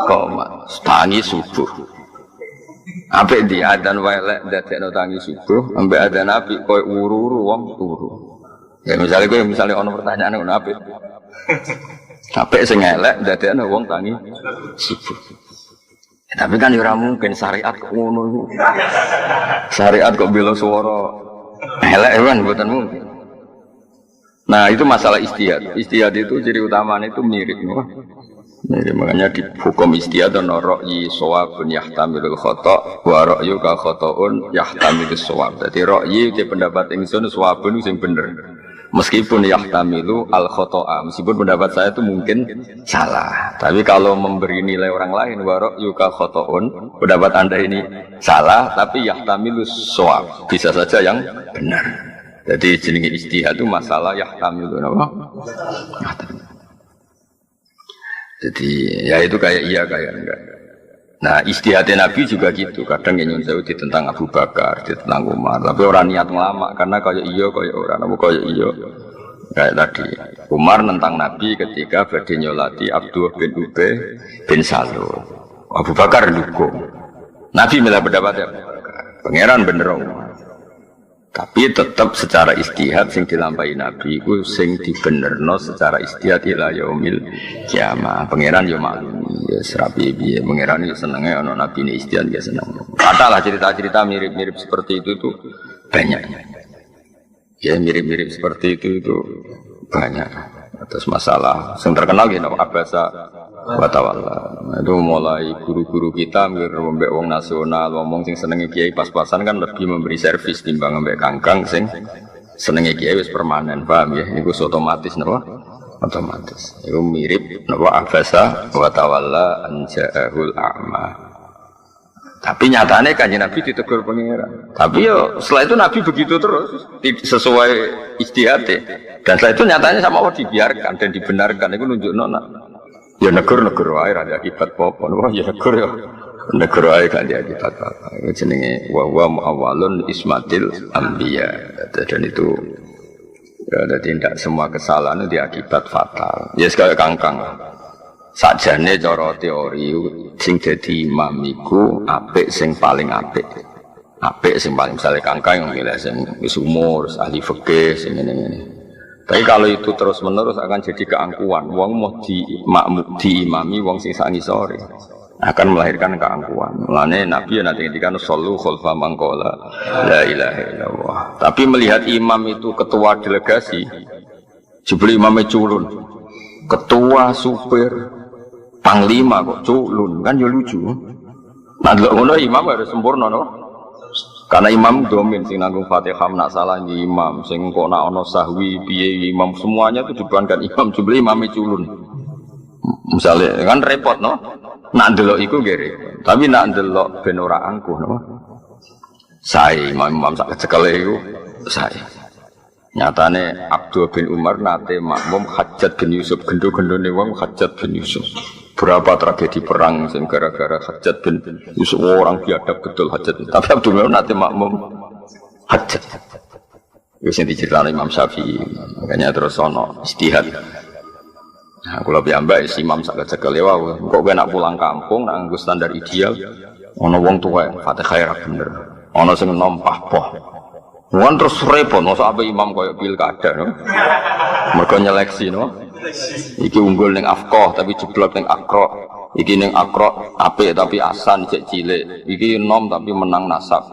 S1: qoma. Tangi subuh. Apik di adzan welek dadekno tangi subuh, ambek adzan apik koyo wuru-wuru wong turu. Ya misalnya ono pertanyaan ngono apik. Apik sing elek dadekno wong tangi subuh. Ya, tapi kan ora mungkin syariat kok ngono iku. Syariat kok bela swara elek kan mboten mungkin. Nah, itu masalah istihad. Istihad itu ciri utamanya itu mirip, mirip. Makanya di hukum istihad ana ra'yi shawabun yahtamilul khata' wa ra'yu ka khata'un yahtamilus shawab. Dadi ra'yi te pendapat ingsun shawabun sing bener. Meskipun yahtamilu al khata'a, meskipun pendapat saya itu mungkin salah. Tapi kalau memberi nilai orang lain wa ra'yu ka khata'un, pendapat Anda ini salah tapi yahtamilus shawab. Bisa saja yang benar. Jadi jenenge ijtihad itu masalah yahtamilu napa? Jadi ya itu kayak iya kayak enggak. Nah, ijtihadnya Nabi juga gitu. Kadang yang nyuwun ditentang Abu Bakar, ditentang Umar, tapi orang niat ngelama karena kayak iya kayak orang apa kayak iya. Kayak tadi Umar nentang Nabi ketika badhe nyolati Abdullah bin Ubay bin Salul. Abu Bakar dukung. Nabi milah pendapatnya pangeran bener Umar. Tapi tetap secara istihad sing dilampahi Nabi iku sing dibenerno secara istihad ila yaumil kiamah. Pangeran yo maklum ya serapi piye pangeran yo senenge ana nabi ne istihad ya seneng. Katalah cerita-cerita mirip-mirip seperti itu banyak. Ya mirip-mirip seperti itu banyak. Atas masalah yang terkenal gitu Abasa wa tawalla. Itu mulai guru-guru kita mbek wong nasional ngomong sing senenge kiai pas-pasan kan lebih memberi servis timbang mbek kangkang sing senenge kiai wis permanen, paham ya? Iku otomatis napa? Otomatis. Iku mirip napa Abasa wa tawalla an ja'ahul a'ma. Tapi nyatanya kanjeng Nabi ditegur pangeran. Tapi yo setelah itu Nabi begitu terus sesuai ijtihadnya. Dan setelah itu nyatanya sama Allah dibiarkan dan dibenarkan. Itu nunjukno ya negur wae ra akibat apa. Wah ya negur ya. Negur wae kan dia akibat apa. Itu jenenge wa huwa muawwalun ismatil anbiya. Dan itu ya tidak semua kesalahan itu akibat fatal. Ya sekali kangkang. Sakjane cara teori sing dadi imam iku apik sing paling apik. Apik sing paling misale kangkang yang milih sing wis umur, ahli fikih sing ngene-ngene. Tapi kalau itu terus-menerus akan jadi keangkuhan. Wong mau diimami wong sing sangisore akan melahirkan keangkuhan. Mulane Nabi nanti ngendikan sallu khalfa man qala la ilaha illallah. Tapi melihat imam itu ketua delegasi, jebule imame culun. Ketua supir panglima kok culun kan ya lucu. Nah lho ngono imam harus sempurna no. Karena imam domin sing nanggung Fatihah nak salah di imam sing kok nak ana sahwi piye imam semuanya itu dibebankan imam jebule imame culun. Misalnya kan repot no. Nak ndelok iku nggih repot. Tapi nak ndelok ben ora angkuh no. Sae imam sak kecekele iku sae. Nyatane Abdul bin Umar nate makmum Hajjaj bin Yusuf gendo-gendone wong Hajjaj bin Yusuf. Berapa tragedi perang sing gara-gara Hajjaj bin Yusuf orang biadab betul Hajjaj. Tapi Abdul bin Umar nate makmum Hajjaj. Wis diceritain Imam Syafi'i. Makanya terus ono istihad. Nah, kula piyambak imam sak kecekel wae. Kok kowe nak pulang kampung nak nganggo standar ideal ono wong tuwa Fatihah ra bener. Ono sing nompah poh. Wan terus repot, masa apa imam koyo pilkada, no? Mereka nyeleksi, no? Iki unggul neng afkoh tapi jeblok neng akro. Iki neng akro apik tapi asan cek cilik. Iki nom tapi menang nasab.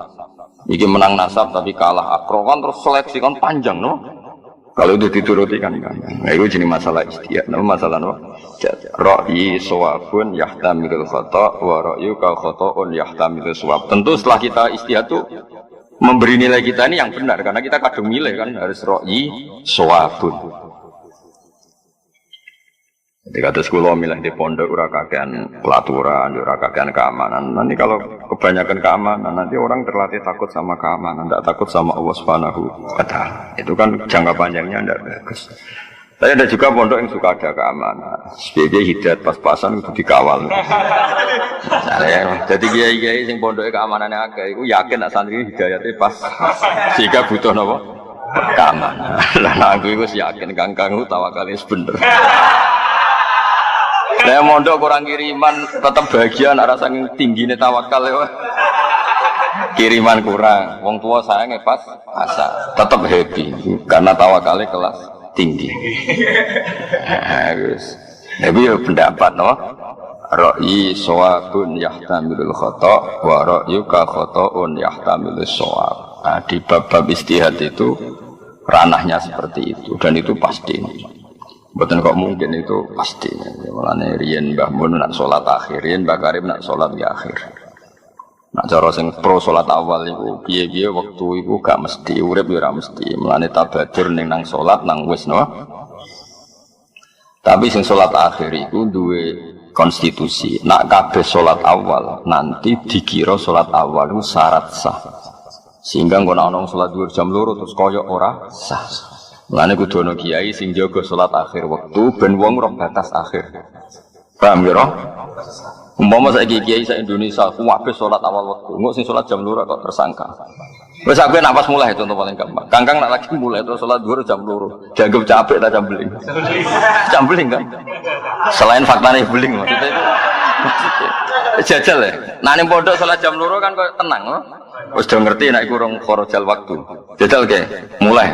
S1: Iki menang nasab tapi kalah akro kan terus seleksi kan panjang, no? Kalau itu dituruti kan. Nah itu jenis masalah istihad, no? Masalah no? Ra'yi shawabun yahtamilul khata' wa ra'yu ka khata'un yahtamilul shawab. Tentu setelah kita istihad tuh memberi nilai kita ini yang benar karena kita kadung milih kan harus ra'yi shawabun. Jadi kata sekolah milih di pondok ora kakean pelaturan, ora kakean keamanan. Nanti kalau kebanyakan keamanan nanti orang terlatih takut sama keamanan, tidak takut sama Allah Subhanahu wa taala. Itu kan jangka panjangnya tidak bagus. Tapi ada juga pondok yang suka ada keamanan. Sebagai hidayat pas-pasan itu dikawal. Jadi kiai-kiai sing pondoknya keamanannya agak, itu yakin nak santri hidayatnya pas. Sehingga butuh apa? Keamanan. Lah aku itu yakin kangkang tawakalnya bener. Saya mondok kurang kiriman tetap bahagia nek saking tinggine tawakal ya. Kiriman kurang, wong tua saya pas asa, tetap happy karena tawakalnya kelas tinggi. Harus. Tapi ya pendapat no. Ra'yi shawabun yahtamilul khata' wa ra'yuka khata'un yahtamilus shawab. Nah, di bab-bab istihad itu ranahnya seperti itu dan itu pasti. Betul kok mungkin itu pasti. Mulane riyen Mbah Mun nak salat akhir, riyen Mbah Karim nak salat di akhir. Nak cara sing pro salat awal iku piye-piye wektu iku gak mesti urip ya ora mesti. Mulane tabadur ning nang salat nang wis no. Tapi sing salat akhir iku duwe konstitusi. Nak kabeh salat awal nanti dikira salat awal itu syarat sah. Sehingga ngono ana salat dhuwur jam 2 terus koyo ora sah. Mulane kudu ana kiai sing jaga salat akhir wektu ben wong roh batas akhir. Paham ya, roh? Umpama saiki kiai sak Indonesia kuwabe salat awal wektu, engko sing salat jam 2 kok tersangka. Wis aku napas mulai contoh paling gampang. Kangkang nak lagi mulai terus salat dhuwur jam 2. Dianggap capek ta jambeling. Jambeling kan? Selain faktane beling maksudnya itu. Jajal ya. Nah ning pondok salat jam 2 kan kok tenang loh. Wis do ngerti nek iku rong kharajal waktu. Jajal ke mulai.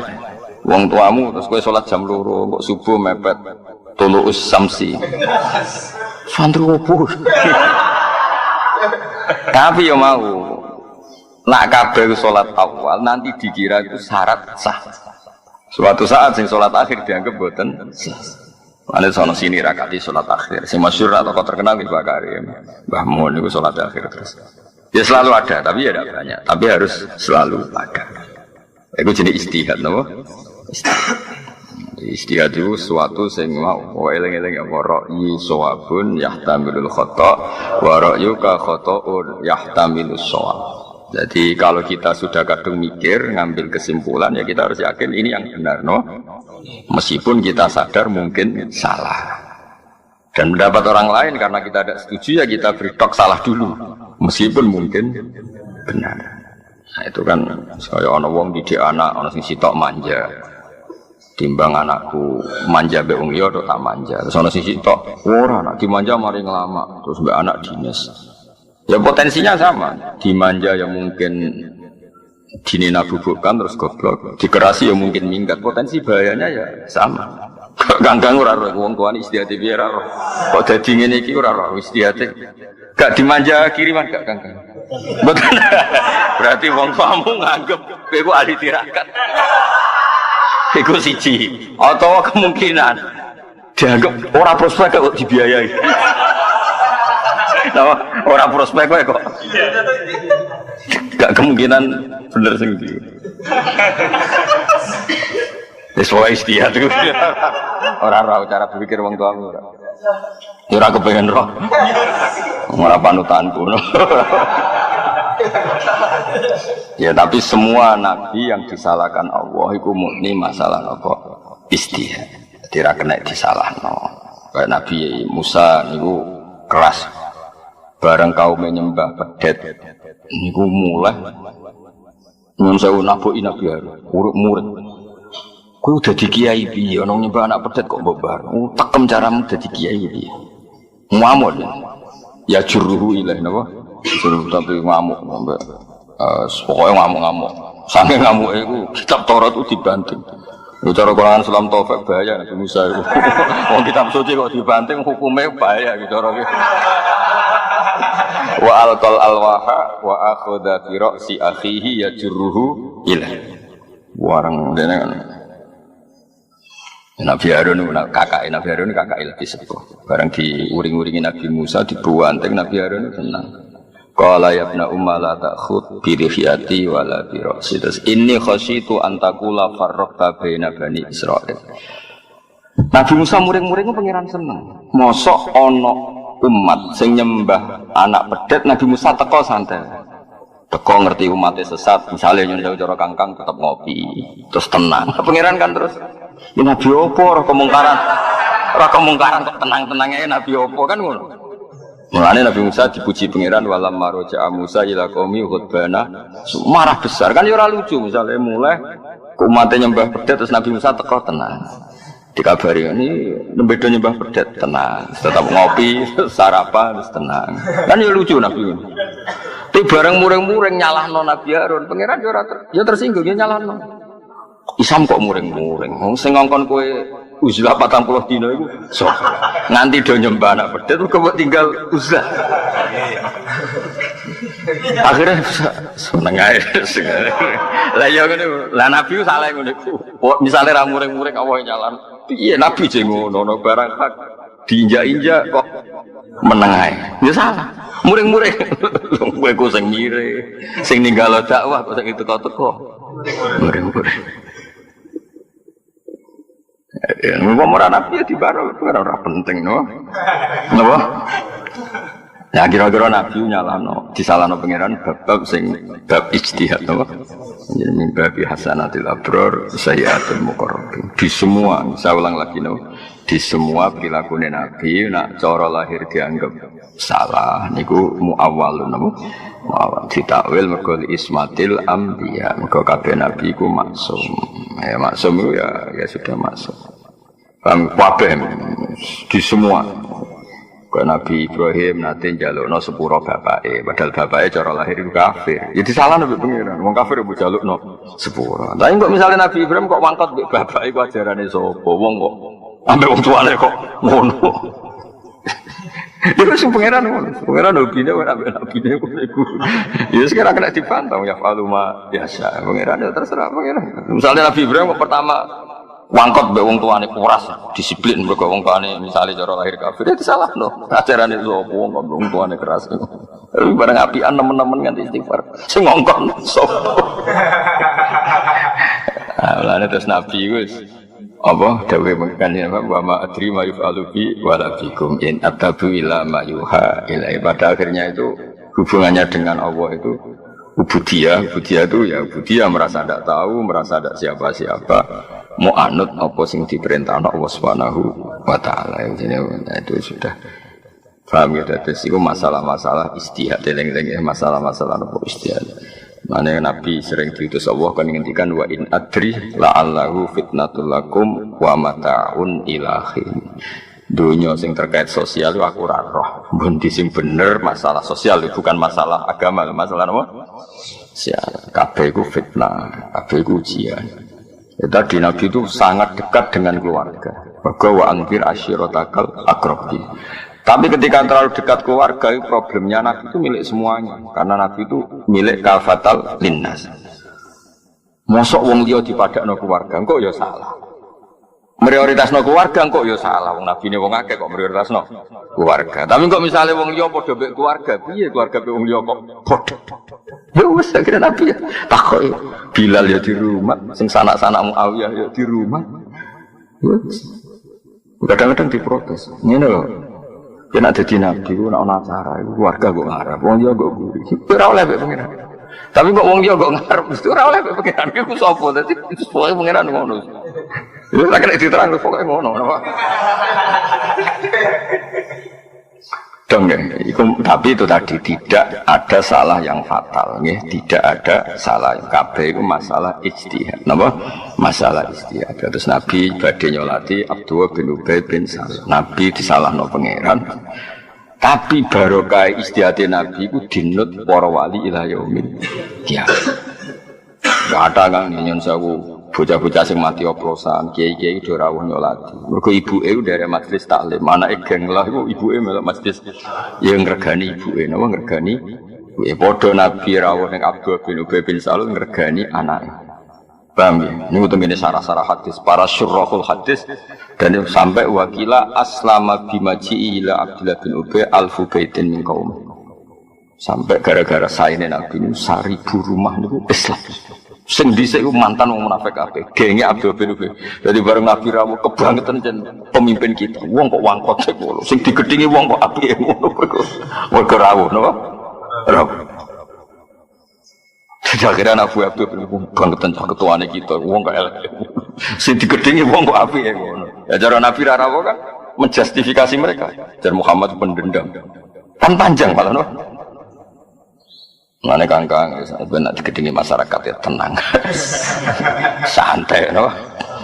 S1: Wong tuamu terus kowe salat jam 2 kok subuh mepet tuluus samsi. Santri opo? Tapi yo mau nak kabeh salat awal nanti dikira itu syarat sah. Suatu saat sing salat akhir dianggap boten sah. Ana sono sini rakati salat akhir. Sing masyhur atau terkenal Mbah Karim. Mbah Mun niku salat akhir terus. Ya selalu ada, tapi ya tidak banyak. Tapi harus selalu ada. Itu jenis istihad, no? Istihad itu suatu sing mau wa eling-eling apa ra'yi shawabun yahtamilul khata' wa ra'yuka khata'un yahtamilus shawab. Jadi kalau kita sudah kadung mikir ngambil kesimpulan ya kita harus yakin ini yang benar, no? Meskipun kita sadar mungkin salah. Dan pendapat orang lain karena kita tidak setuju ya kita beri tok salah dulu meskipun mungkin benar. Nah itu kan saya ana wong didik anak ana sing sitok manja. Timbang anakku manja mbek wong liya tak manja. Terus ana sing sitok ora anak dimanja mari ngelama terus mbek anak dinas. Ya potensinya sama, dimanja yang mungkin dinina bubukkan terus goblok, dikerasi yang mungkin minggat, potensi bahayanya ya sama. Ganggang ora roh wong tuane istihate piye ora roh. Kok dadi ngene iki ora roh istihate. Gak dimanja kiriman gak ganggang. Betul. Berarti wong tuamu nganggep kowe ku ahli tirakat. Iku siji. Atau kemungkinan dianggap ora prospek kok dibiayai. Nah, orang prospek kok gak kemungkinan bener sing iki. Wis wae istihad iku. Ora cara berpikir wong tuamu ora. Ya ora kepengen roh. Ora panutanku. Ya tapi semua nabi yang disalahkan Allah iku murni masalah apa? Istihad. Tidak kena disalahno. Kayak Nabi Musa niku keras. Bareng kaum menyembah pedet niku mulai nyun sewu nabuki Nabi Harun urip murid kowe dadi kiai piye ana nyembah anak pedet kok mbok bar tekem caramu dadi kiai piye ngamuk ya juruhu ilaih napa suruh tapi ngamuk sampai pokoknya ngamuk sampe ngamuk iku kitab Taurat itu dibanting. Cara Quran Islam Taufik bahaya Nabi Musa itu. Wong kitab suci kok dibanting hukumnya bahaya gitu cara iki. Wa alqal alwaha wa akhadha fi ra'si akhihi yajruhu ila. Warang dene kan. Nabi Harun kakake Nabi Harun kakake lebih sepuh. Barang diuring-uringi Nabi Musa dibuanting Nabi Harun tenang. Qala ya ibna umma la ta'khud bi rihiyati wala bi ra'si. Inni khasyitu an taqula farraqta baina bani Israil. Nabi Musa muring-muring pangeran seneng. Mosok ana umat sing nyembah anak pedet Nabi Musa teko santai. Teko ngerti umatnya sesat, misalnya nyun cara kangkang tetap ngopi, terus tenang. Pangeran kan terus ini Nabi opo ora kemungkaran kok tenang-tenangnya Nabi opo kan ngono. Mulane Nabi Musa dipuji pangeran walam maroja Musa ila qaumi ghadbana marah besar kan ya ora lucu misalnya mulai umatnya nyembah pedet terus Nabi Musa teko tenang. Dikabari ini bedo nyembah pedet tenang, tetap ngopi, sarapan tenang. Kan ya lucu Nabi. Tapi bareng mureng-mureng nyalahno Nabi Harun, pangeran ya tersinggung ya nyalahno. Isam kok mureng-mureng. Wong sing ngongkon kowe uzlah 40 dina iku sok. Nganti do nyembah anak pedet kok tinggal uzlah. Akhirnya seneng ae. Lah ya ngene, lah Nabi salah ngono iku. Misale ra mureng-mureng apa nyalan. Piye Nabi jeng ngono barang hak diinjak-injak kok meneng ae. Ya salah. Mureng-mureng. Kowe ku sing mire, sing ninggalo dakwah kok sing teko-teko. Mureng-mureng. Ya, ngomong Nabi ya di baru ora penting no. Napa? Ya kira-kira Nabi nyalano, disalano pangeran bab sing bab ijtihad no. Jadi mimpi hasanatil abror sayyatul muqarrabin. Di semua, saya ulang lagi no. Di semua perilaku Nabi nak cara lahir dianggap salah niku muawwalun no. Muawwal ditakwil mergo ismatil anbiya. Mergo kabeh nabi iku maksum. Ya maksum itu ya sudah maksum. Paham kabeh di semua. Kau Nabi Ibrahim nanti jalukno sepuro bapake, padahal bapake cara lahir itu kafir. Ya disalahno mbek pengiran, wong kafir mbok jalukno sepuro. Tapi kok misalnya Nabi Ibrahim kok mangkot mbek bapake iku ajarane sapa? Wong kok ambek wong tuane kok ngono. Ya sing pengiran ngono. Pengiran hobine ora ambek nabine iku. Ya sekarang kena dipantau ya faluma biasa. Pengiran ya terserah pengiran. Misalnya Nabi Ibrahim kok pertama wangkot mbek wong tuane kuras, disiplin mergo wong tuane misale cara lahir kafir itu salah no. Ajarane sapa wong tuane keras. Tapi bareng apian nemen-nemen nganti istighfar. Sing ngongkon sapa. Lah terus Nabi wis apa dawuhe mengkane wa ma adri ma yufalu bi wala bikum in atabu ila ma yuha ila. Pada akhirnya itu hubungannya dengan Allah itu ubudiyah itu ya ubudiyah merasa tidak tahu, merasa tidak siapa-siapa. Mau anut apa sing diperintah Allah Subhanahu wa taala. Itu sudah paham ya. Terus itu masalah-masalah istihad eling-eling ya, masalah-masalah apa istihad. Mane Nabi sering diutus Allah kan ngendikan wa in adri la'allahu fitnatul lakum wa mata'un ilahin. Dunia sing terkait sosial itu aku ora roh. Bundi sing bener masalah sosial itu bukan masalah agama, masalah apa? Sosial. Kabeh iku fitnah, kabeh iku ujian. Ya, tadi Nabi itu sangat dekat dengan keluarga. Bahwa angkir asyirotakal akrobin. Tapi ketika terlalu dekat keluarga, problemnya Nabi itu milik semuanya. Karena Nabi itu milik kafatal linnas. Mosok wong liya dipadakno keluarga, kok ya salah. Prioritasno keluarga kok ya salah. Wong Nabi ini wong akeh kok prioritasno keluarga. Tapi kok misalnya wong liya padha mbek keluarga, piye keluarga mbek wong liya kok padha? Ya wis akhirnya Nabi ya takoki Bilal ya di rumah, sing sanak-sanak Muawiyah ya di rumah. Kadang-kadang diprotes. Ngene lho. Yen nek dadi nabi ku nek ana acara iku keluarga kok ngarep. Wong liya kok guri. Ora oleh mbek pengiran. Tapi kok wong liya kok ngarep mesti ora oleh mbek pengiran. Iku sapa? Dadi pokoke pengiran ngono. Iku tak kena diterang pokoke ngono. Dong ya, tapi itu tadi tidak ada salah yang fatal, ya. Tidak ada salah yang kabeh itu masalah ijtihad. Napa? Masalah ijtihad. Terus Nabi badhe nyolati Abdullah bin Ubay bin Salul. Nabi disalahno pangeran. Tapi barokah ijtihad Nabi itu dinut para wali ila yaumil qiyamah. Enggak ada kan nyon sewu bocah-bocah sing mati oplosan, kiai-kiai do rawuh nyolati. Mergo ibuke dari majelis taklim, anake geng lah iku ibuke melok majelis ya ngregani ibuke, napa ngregani. Kuwi padha Nabi rawuh ning Abdul bin Ubay bin Salul ngregani anake. Paham ya? Niku tengene sarah-sarah hadis, para syurahul hadis dan sampai wakila aslama bimaji ila Abdullah bin Ubay alfu baitin min qaum. Sampai gara-gara saine Nabi niku 1000 rumah niku Islam. Sing dhisik iku mantan wong munafik kabeh. Genge Abdul bin Ubay. Dadi bareng Nabi rawuh kebangetan jen pemimpin kita. Wong kok wangkot sik ngono. Sing digedhingi wong kok apike ngono kok. Mergo rawuh napa? Rawuh. Kira-kira Nabi Abdul bin Ubay kebangetan ketuane kita. Wong kok elek. Sing digedhingi wong kok apike ngono. Ya cara Nabi rawuh kan menjustifikasi mereka. Jar Muhammad pendendam. Kan panjang malah no. Mana kangkang, benar digedingi masyarakat ya tenang, santai, no,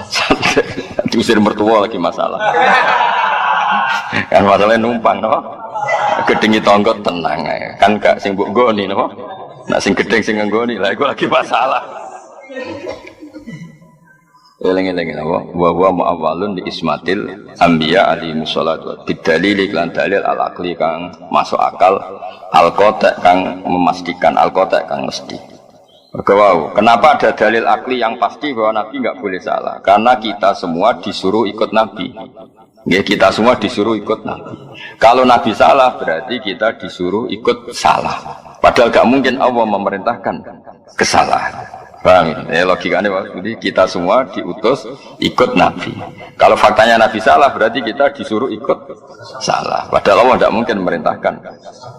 S1: santai. diusir mertua lagi masalah. Kan masalahnya numpang, no? Gedengi tonggo tenang, kan gak sing mbok goni, no? Nak sing gedeng sing nggoni, lah iku lagi masalah. Eling-eling apa? Wa mu'awwalun di ismatil anbiya alaihi wassalatu bidalil iklan dalil al-aqli kang masuk akal, al-qata' kang memastikan, al-qata' kang mesti. Wow, kenapa ada dalil akli yang pasti bahwa Nabi nggak boleh salah? Karena kita semua disuruh ikut Nabi. Ya, kita semua disuruh ikut Nabi. Kalau Nabi salah, berarti kita disuruh ikut salah. Padahal nggak mungkin Allah memerintahkan kesalahan. Paham ya? Logikanya jadi kita semua diutus ikut Nabi. Kalau faktanya Nabi salah, berarti kita disuruh ikut salah. Padahal Allah tidak mungkin memerintahkan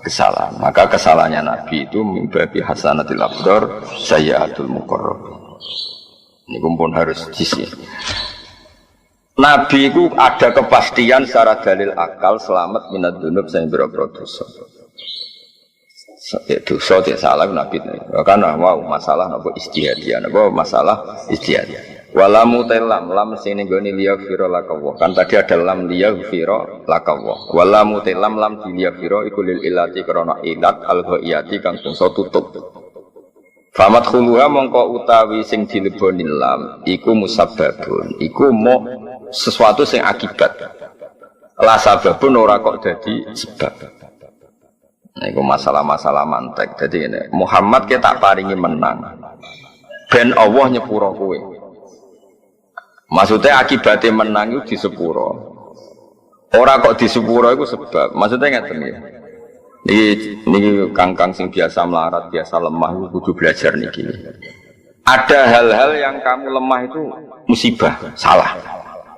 S1: kesalahan. Maka kesalahannya Nabi itu mimbabi hasanatil abdor sayyatul muqarrab. Ini pun harus diisi. Nabi itu ada kepastian secara dalil akal selamat minad dunub sing boro-boro dosa. Dosa tidak salah Nabi karena wow masalah apa istihadiyah apa masalah istihadiyah walamu telam lam sini goni liyaghfira lakawa kan tadi ada lam liyaghfira lakawa walamu telam lam liyaghfira iku lil ilati karena ilat al ghaiyati kang bangsa tutup famat khuluha mongko utawi sing dileboni lam iku musabbabun iku mau sesuatu sing akibat la sababun ora kok dadi sebab. Nah, itu masalah-masalah mantek. Jadi ini Muhammad kita paringi menang. Ben Allah nyepuro kowe. Maksudnya akibatnya menang itu di sepuro. Orang kok di sepuro itu sebab. Maksudnya ngeten ya. Ini kangkang sing biasa melarat, biasa lemah itu kudu belajar niki. Ada hal-hal yang kamu lemah itu musibah, salah.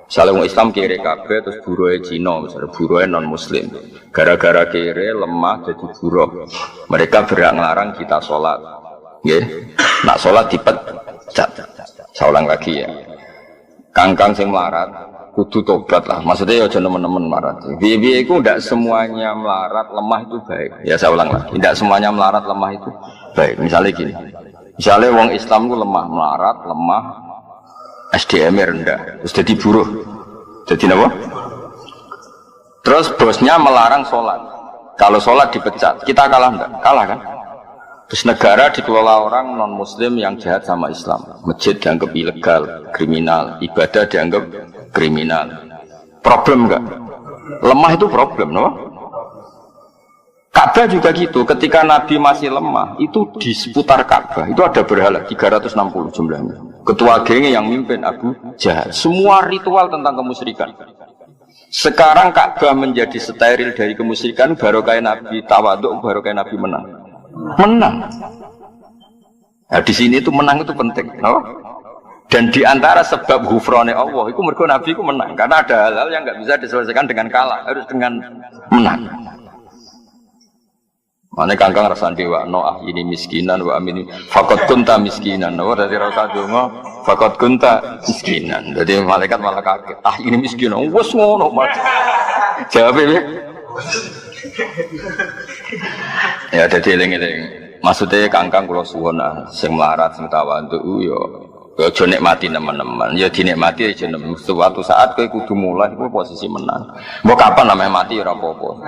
S1: Misalnya orang Islam kiri kabeh terus buruhnya Cina, misalnya buruhnya non Muslim. Gara-gara kiri lemah jadi buruh. Mereka berhak ngelarang kita sholat. Ya, nak sholat dipecat. Saya ulang lagi ya. Kangkang sing melarat, kudu tobat lah. Maksudnya ya jangan teman-teman melarat. Bibi itu tidak semuanya melarat lemah itu baik. Ya saya ulang lagi. Tidak semuanya melarat lemah itu baik. Misalnya gini. Misalnya orang Islam itu lemah melarat, lemah. SDM-nya rendah, terus jadi buruh, jadi apa? Terus bosnya melarang sholat. Kalau sholat dipecat, kita kalah enggak? Kalah kan? Terus negara dikelola orang non Muslim yang jahat sama Islam. Masjid dianggap ilegal, kriminal, ibadah dianggap kriminal. Problem enggak? Lemah itu problem, no? Ka'bah juga gitu. Ketika Nabi masih lemah, itu di seputar Ka'bah itu ada berhala 360 jumlahnya. Ketua gengnya yang mimpin Abu Jahal. Semua ritual tentang kemusyrikan. Sekarang Ka'bah menjadi steril dari kemusyrikan, barokah Nabi tawaduk, barokah Nabi menang. Menang. Nah, di sini itu menang itu penting, no? Dan di antara sebab ghufrane Allah, itu mergo Nabi itu menang. Karena ada hal-hal yang nggak bisa diselesaikan dengan kalah, harus dengan menang. Mana kangkang rasa dewa, no ini miskinan, wa amin fakot kunta miskinan, no dari rasa dungo fakot kunta miskinan. Jadi malaikat malah kaget, ini miskinan, wes ngono mat. Jawabnya, ya jadi eling-eling. Maksudnya kangkang kalau suwon sing melarat, sing tawadhu yo. Ya nikmati teman-teman, ya dinikmati aja. Suatu saat kowe kudu mulai, kowe posisi menang. Mau kapan namanya mati ora apa-apa.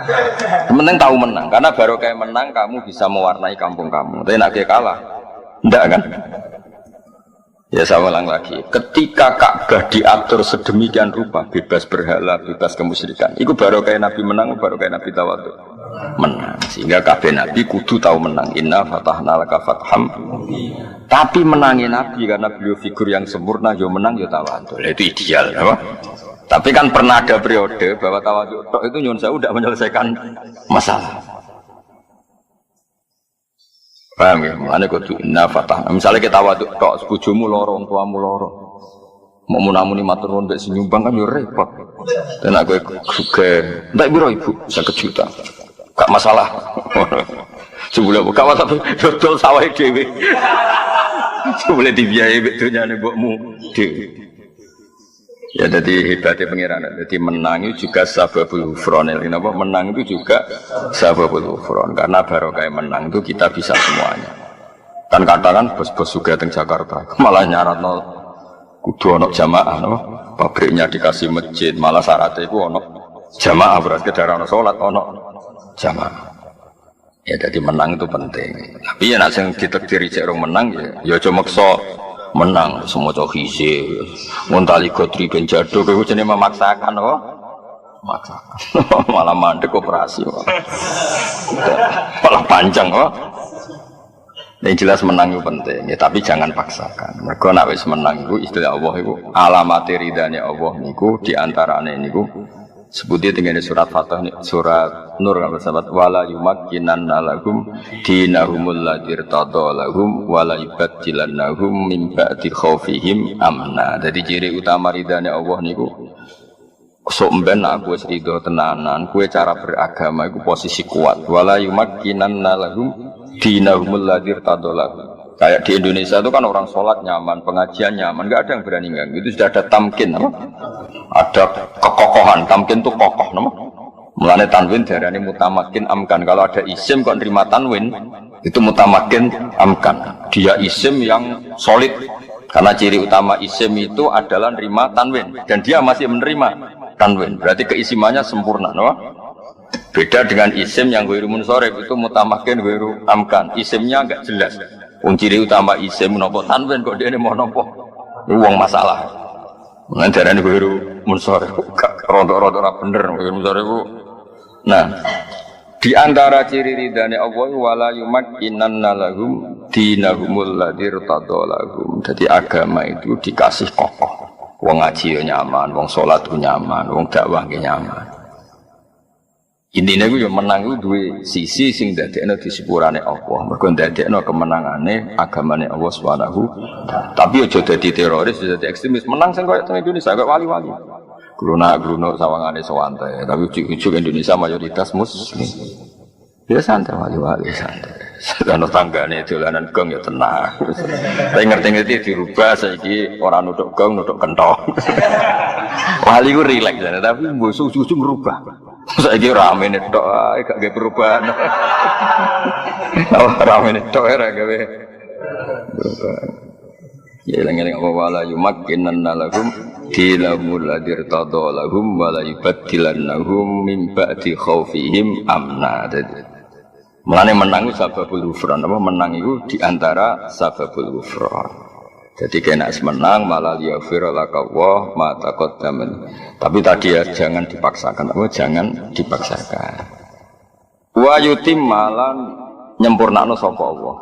S1: Penting tahu menang, karena baru kayak menang kamu bisa mewarnai kampung kamu. Tapi nak kalah, enggak kan? Ya saya ulang lagi. Ketika Ka'bah diatur sedemikian rupa, bebas berhala, bebas kemusyrikan, itu baru kayak Nabi menang, baru kayak Nabi tawadhu. Menang, sehingga kabeh Nabi kudu tahu menang. Inna fatahna laka fatham. Tapi menangin Nabi karena beliau figur yang sempurna, yo menang yo tawadhu. Itu ideal, apa? Tapi kan pernah ada periode bahwa tawadhu itu nyuwun sewu tidak menyelesaikan masalah. Paham ya? Mulane kudu inna fatahna. Misalnya kita tawadhu tok bojomu lara, wong tuamu lara. Mau munamuni matur nuwun mbek nyumbang kan yo repot. Dan aku juga, mbak biro ibu 1 juta. Gak masalah. Sebelum buka WhatsApp betul sawah dewi. Sebelum dibiayai betulnya nih buatmu dewi. Ya jadi hebatnya pengiran. Jadi menang itu juga sababul ghufran. Kenapa menang itu juga sababul ghufran? Karena baru kayak menang itu kita bisa semuanya. Kan katakan bos-bos juga di Jakarta malah nyarat nol kudu ono jamaah no? Pabriknya dikasih masjid malah syaratnya itu ono jamaah berarti kedara ono sholat ono jamaah. Ya jadi menang itu penting. Tapi ya nak sing ditakdiri cek rong menang ya cuma maksa menang semua cok hise ngontali gotri ben jado kowe jenenge memaksakan kok. Maksakan. Malah mandek operasi kok. Malah panjang kok. Yang jelas menang itu penting, ya, tapi jangan paksakan. Mergo nek wis menang iku istilah Allah iku alamate ridane Allah niku diantarane niku sebutnya dengan surat Fatah surat Nur apa sahabat wala yumakkinanna lahum dinahumul ladzi irtada lahum wala yubaddilannahum min ba'di khaufihim amna. Jadi ciri utama ridane Allah niku sok mben aku wis ridho tenanan, kowe cara beragama iku posisi kuat. Wala yumakkinanna lahum dinahumul ladzi irtada lahum. Kayak di Indonesia itu kan orang sholat nyaman, pengajian nyaman, nggak ada yang berani ganggu. Itu sudah ada tamkin, apa? Ada kekokohan. Tamkin itu kokoh, nama. Mulane tanwin darani mutamakin amkan. Kalau ada isim kok nerima tanwin, itu mutamakin amkan. Dia isim yang solid. Karena ciri utama isim itu adalah nerima tanwin, dan dia masih menerima tanwin. Berarti keisimannya sempurna, nama. Beda dengan isim yang ghairu munsorif itu mutamakin ghairu amkan. Isimnya enggak jelas. Ciri utama isim nopo tanwin kok dia ini mau nopo uang masalah. Mengajaran itu baru munsorif, rodok-rodok ora bener munsorif. Nah, di antara ciri ridane Allah wala yumakkinanna lahum dinahumul ladzi irtada lahum. Jadi agama itu dikasih kokoh. Wong ngaji yo nyaman, wong salat ku nyaman, wong dakwah ge nyaman. Intine ku yo menang ku duwe sisi sing dadekno di sepurane Allah. Mergo dadekno kemenangane agamane Allah Subhanahu. Tapi aja dadi teroris, dadi ekstremis. Menang sing koyo teng Indonesia koyo wali-wali. Gruno sawangane sewantai, tapi ujug-ujug Indonesia mayoritas muslim. Ya santai wali-wali santai. Sedana tanggane dolanan gong ya tenang. Tapi ngerti-ngerti dirubah saiki ora nuthuk gong, nuthuk kenthong. Wali ku rileks tapi mbok susu ngerubah. Saiki rame tok ae gak gawe perubahan. Rame tok ora gawe perubahan. Ya eling-eling apa wala yumakkinanna lahum dinahumul ladzi irtada lahum wala yubaddilannahum min ba'di khaufihim amna. Mulane menang itu sababul ghufran, apa menang itu diantara sababul ghufran. Jadi kena menang malah liyaghfira laka wa ma taqaddama. Tapi tadi ya jangan dipaksakan, apa jangan dipaksakan. Wa yutim malan nyempurnakno sapa Allah.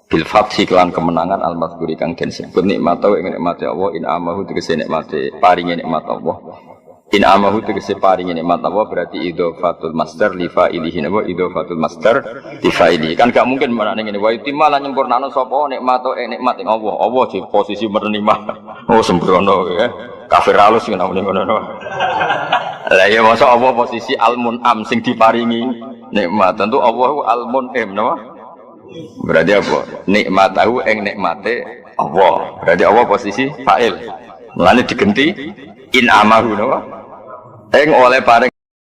S1: Bil fathi kelan kemenangan al-mazkuri kang den sebut nikmat wa nikmate Allah in amahu tegese nikmate paringe nikmat Allah. In amahu tegese paringe nikmat Allah berarti idhofatul masdar li fa'ilihi wa idhofatul masdar li fa'ilihi. Kan gak mungkin menane ngene wa yutim malan nyempurnakno sapa nikmat nikmat ing Allah. Allah di posisi menerima. Oh sembrono ya. Kafir halus ngono ngono. Lah ya masa Allah posisi al-mun'am sing diparingi nikmat. Tentu Allah al-mun'im napa? Berarti apa? Nikmatahu ing nikmate Allah. Berarti Allah posisi fa'il. Mulane digenti in amahu napa? Ing oleh paring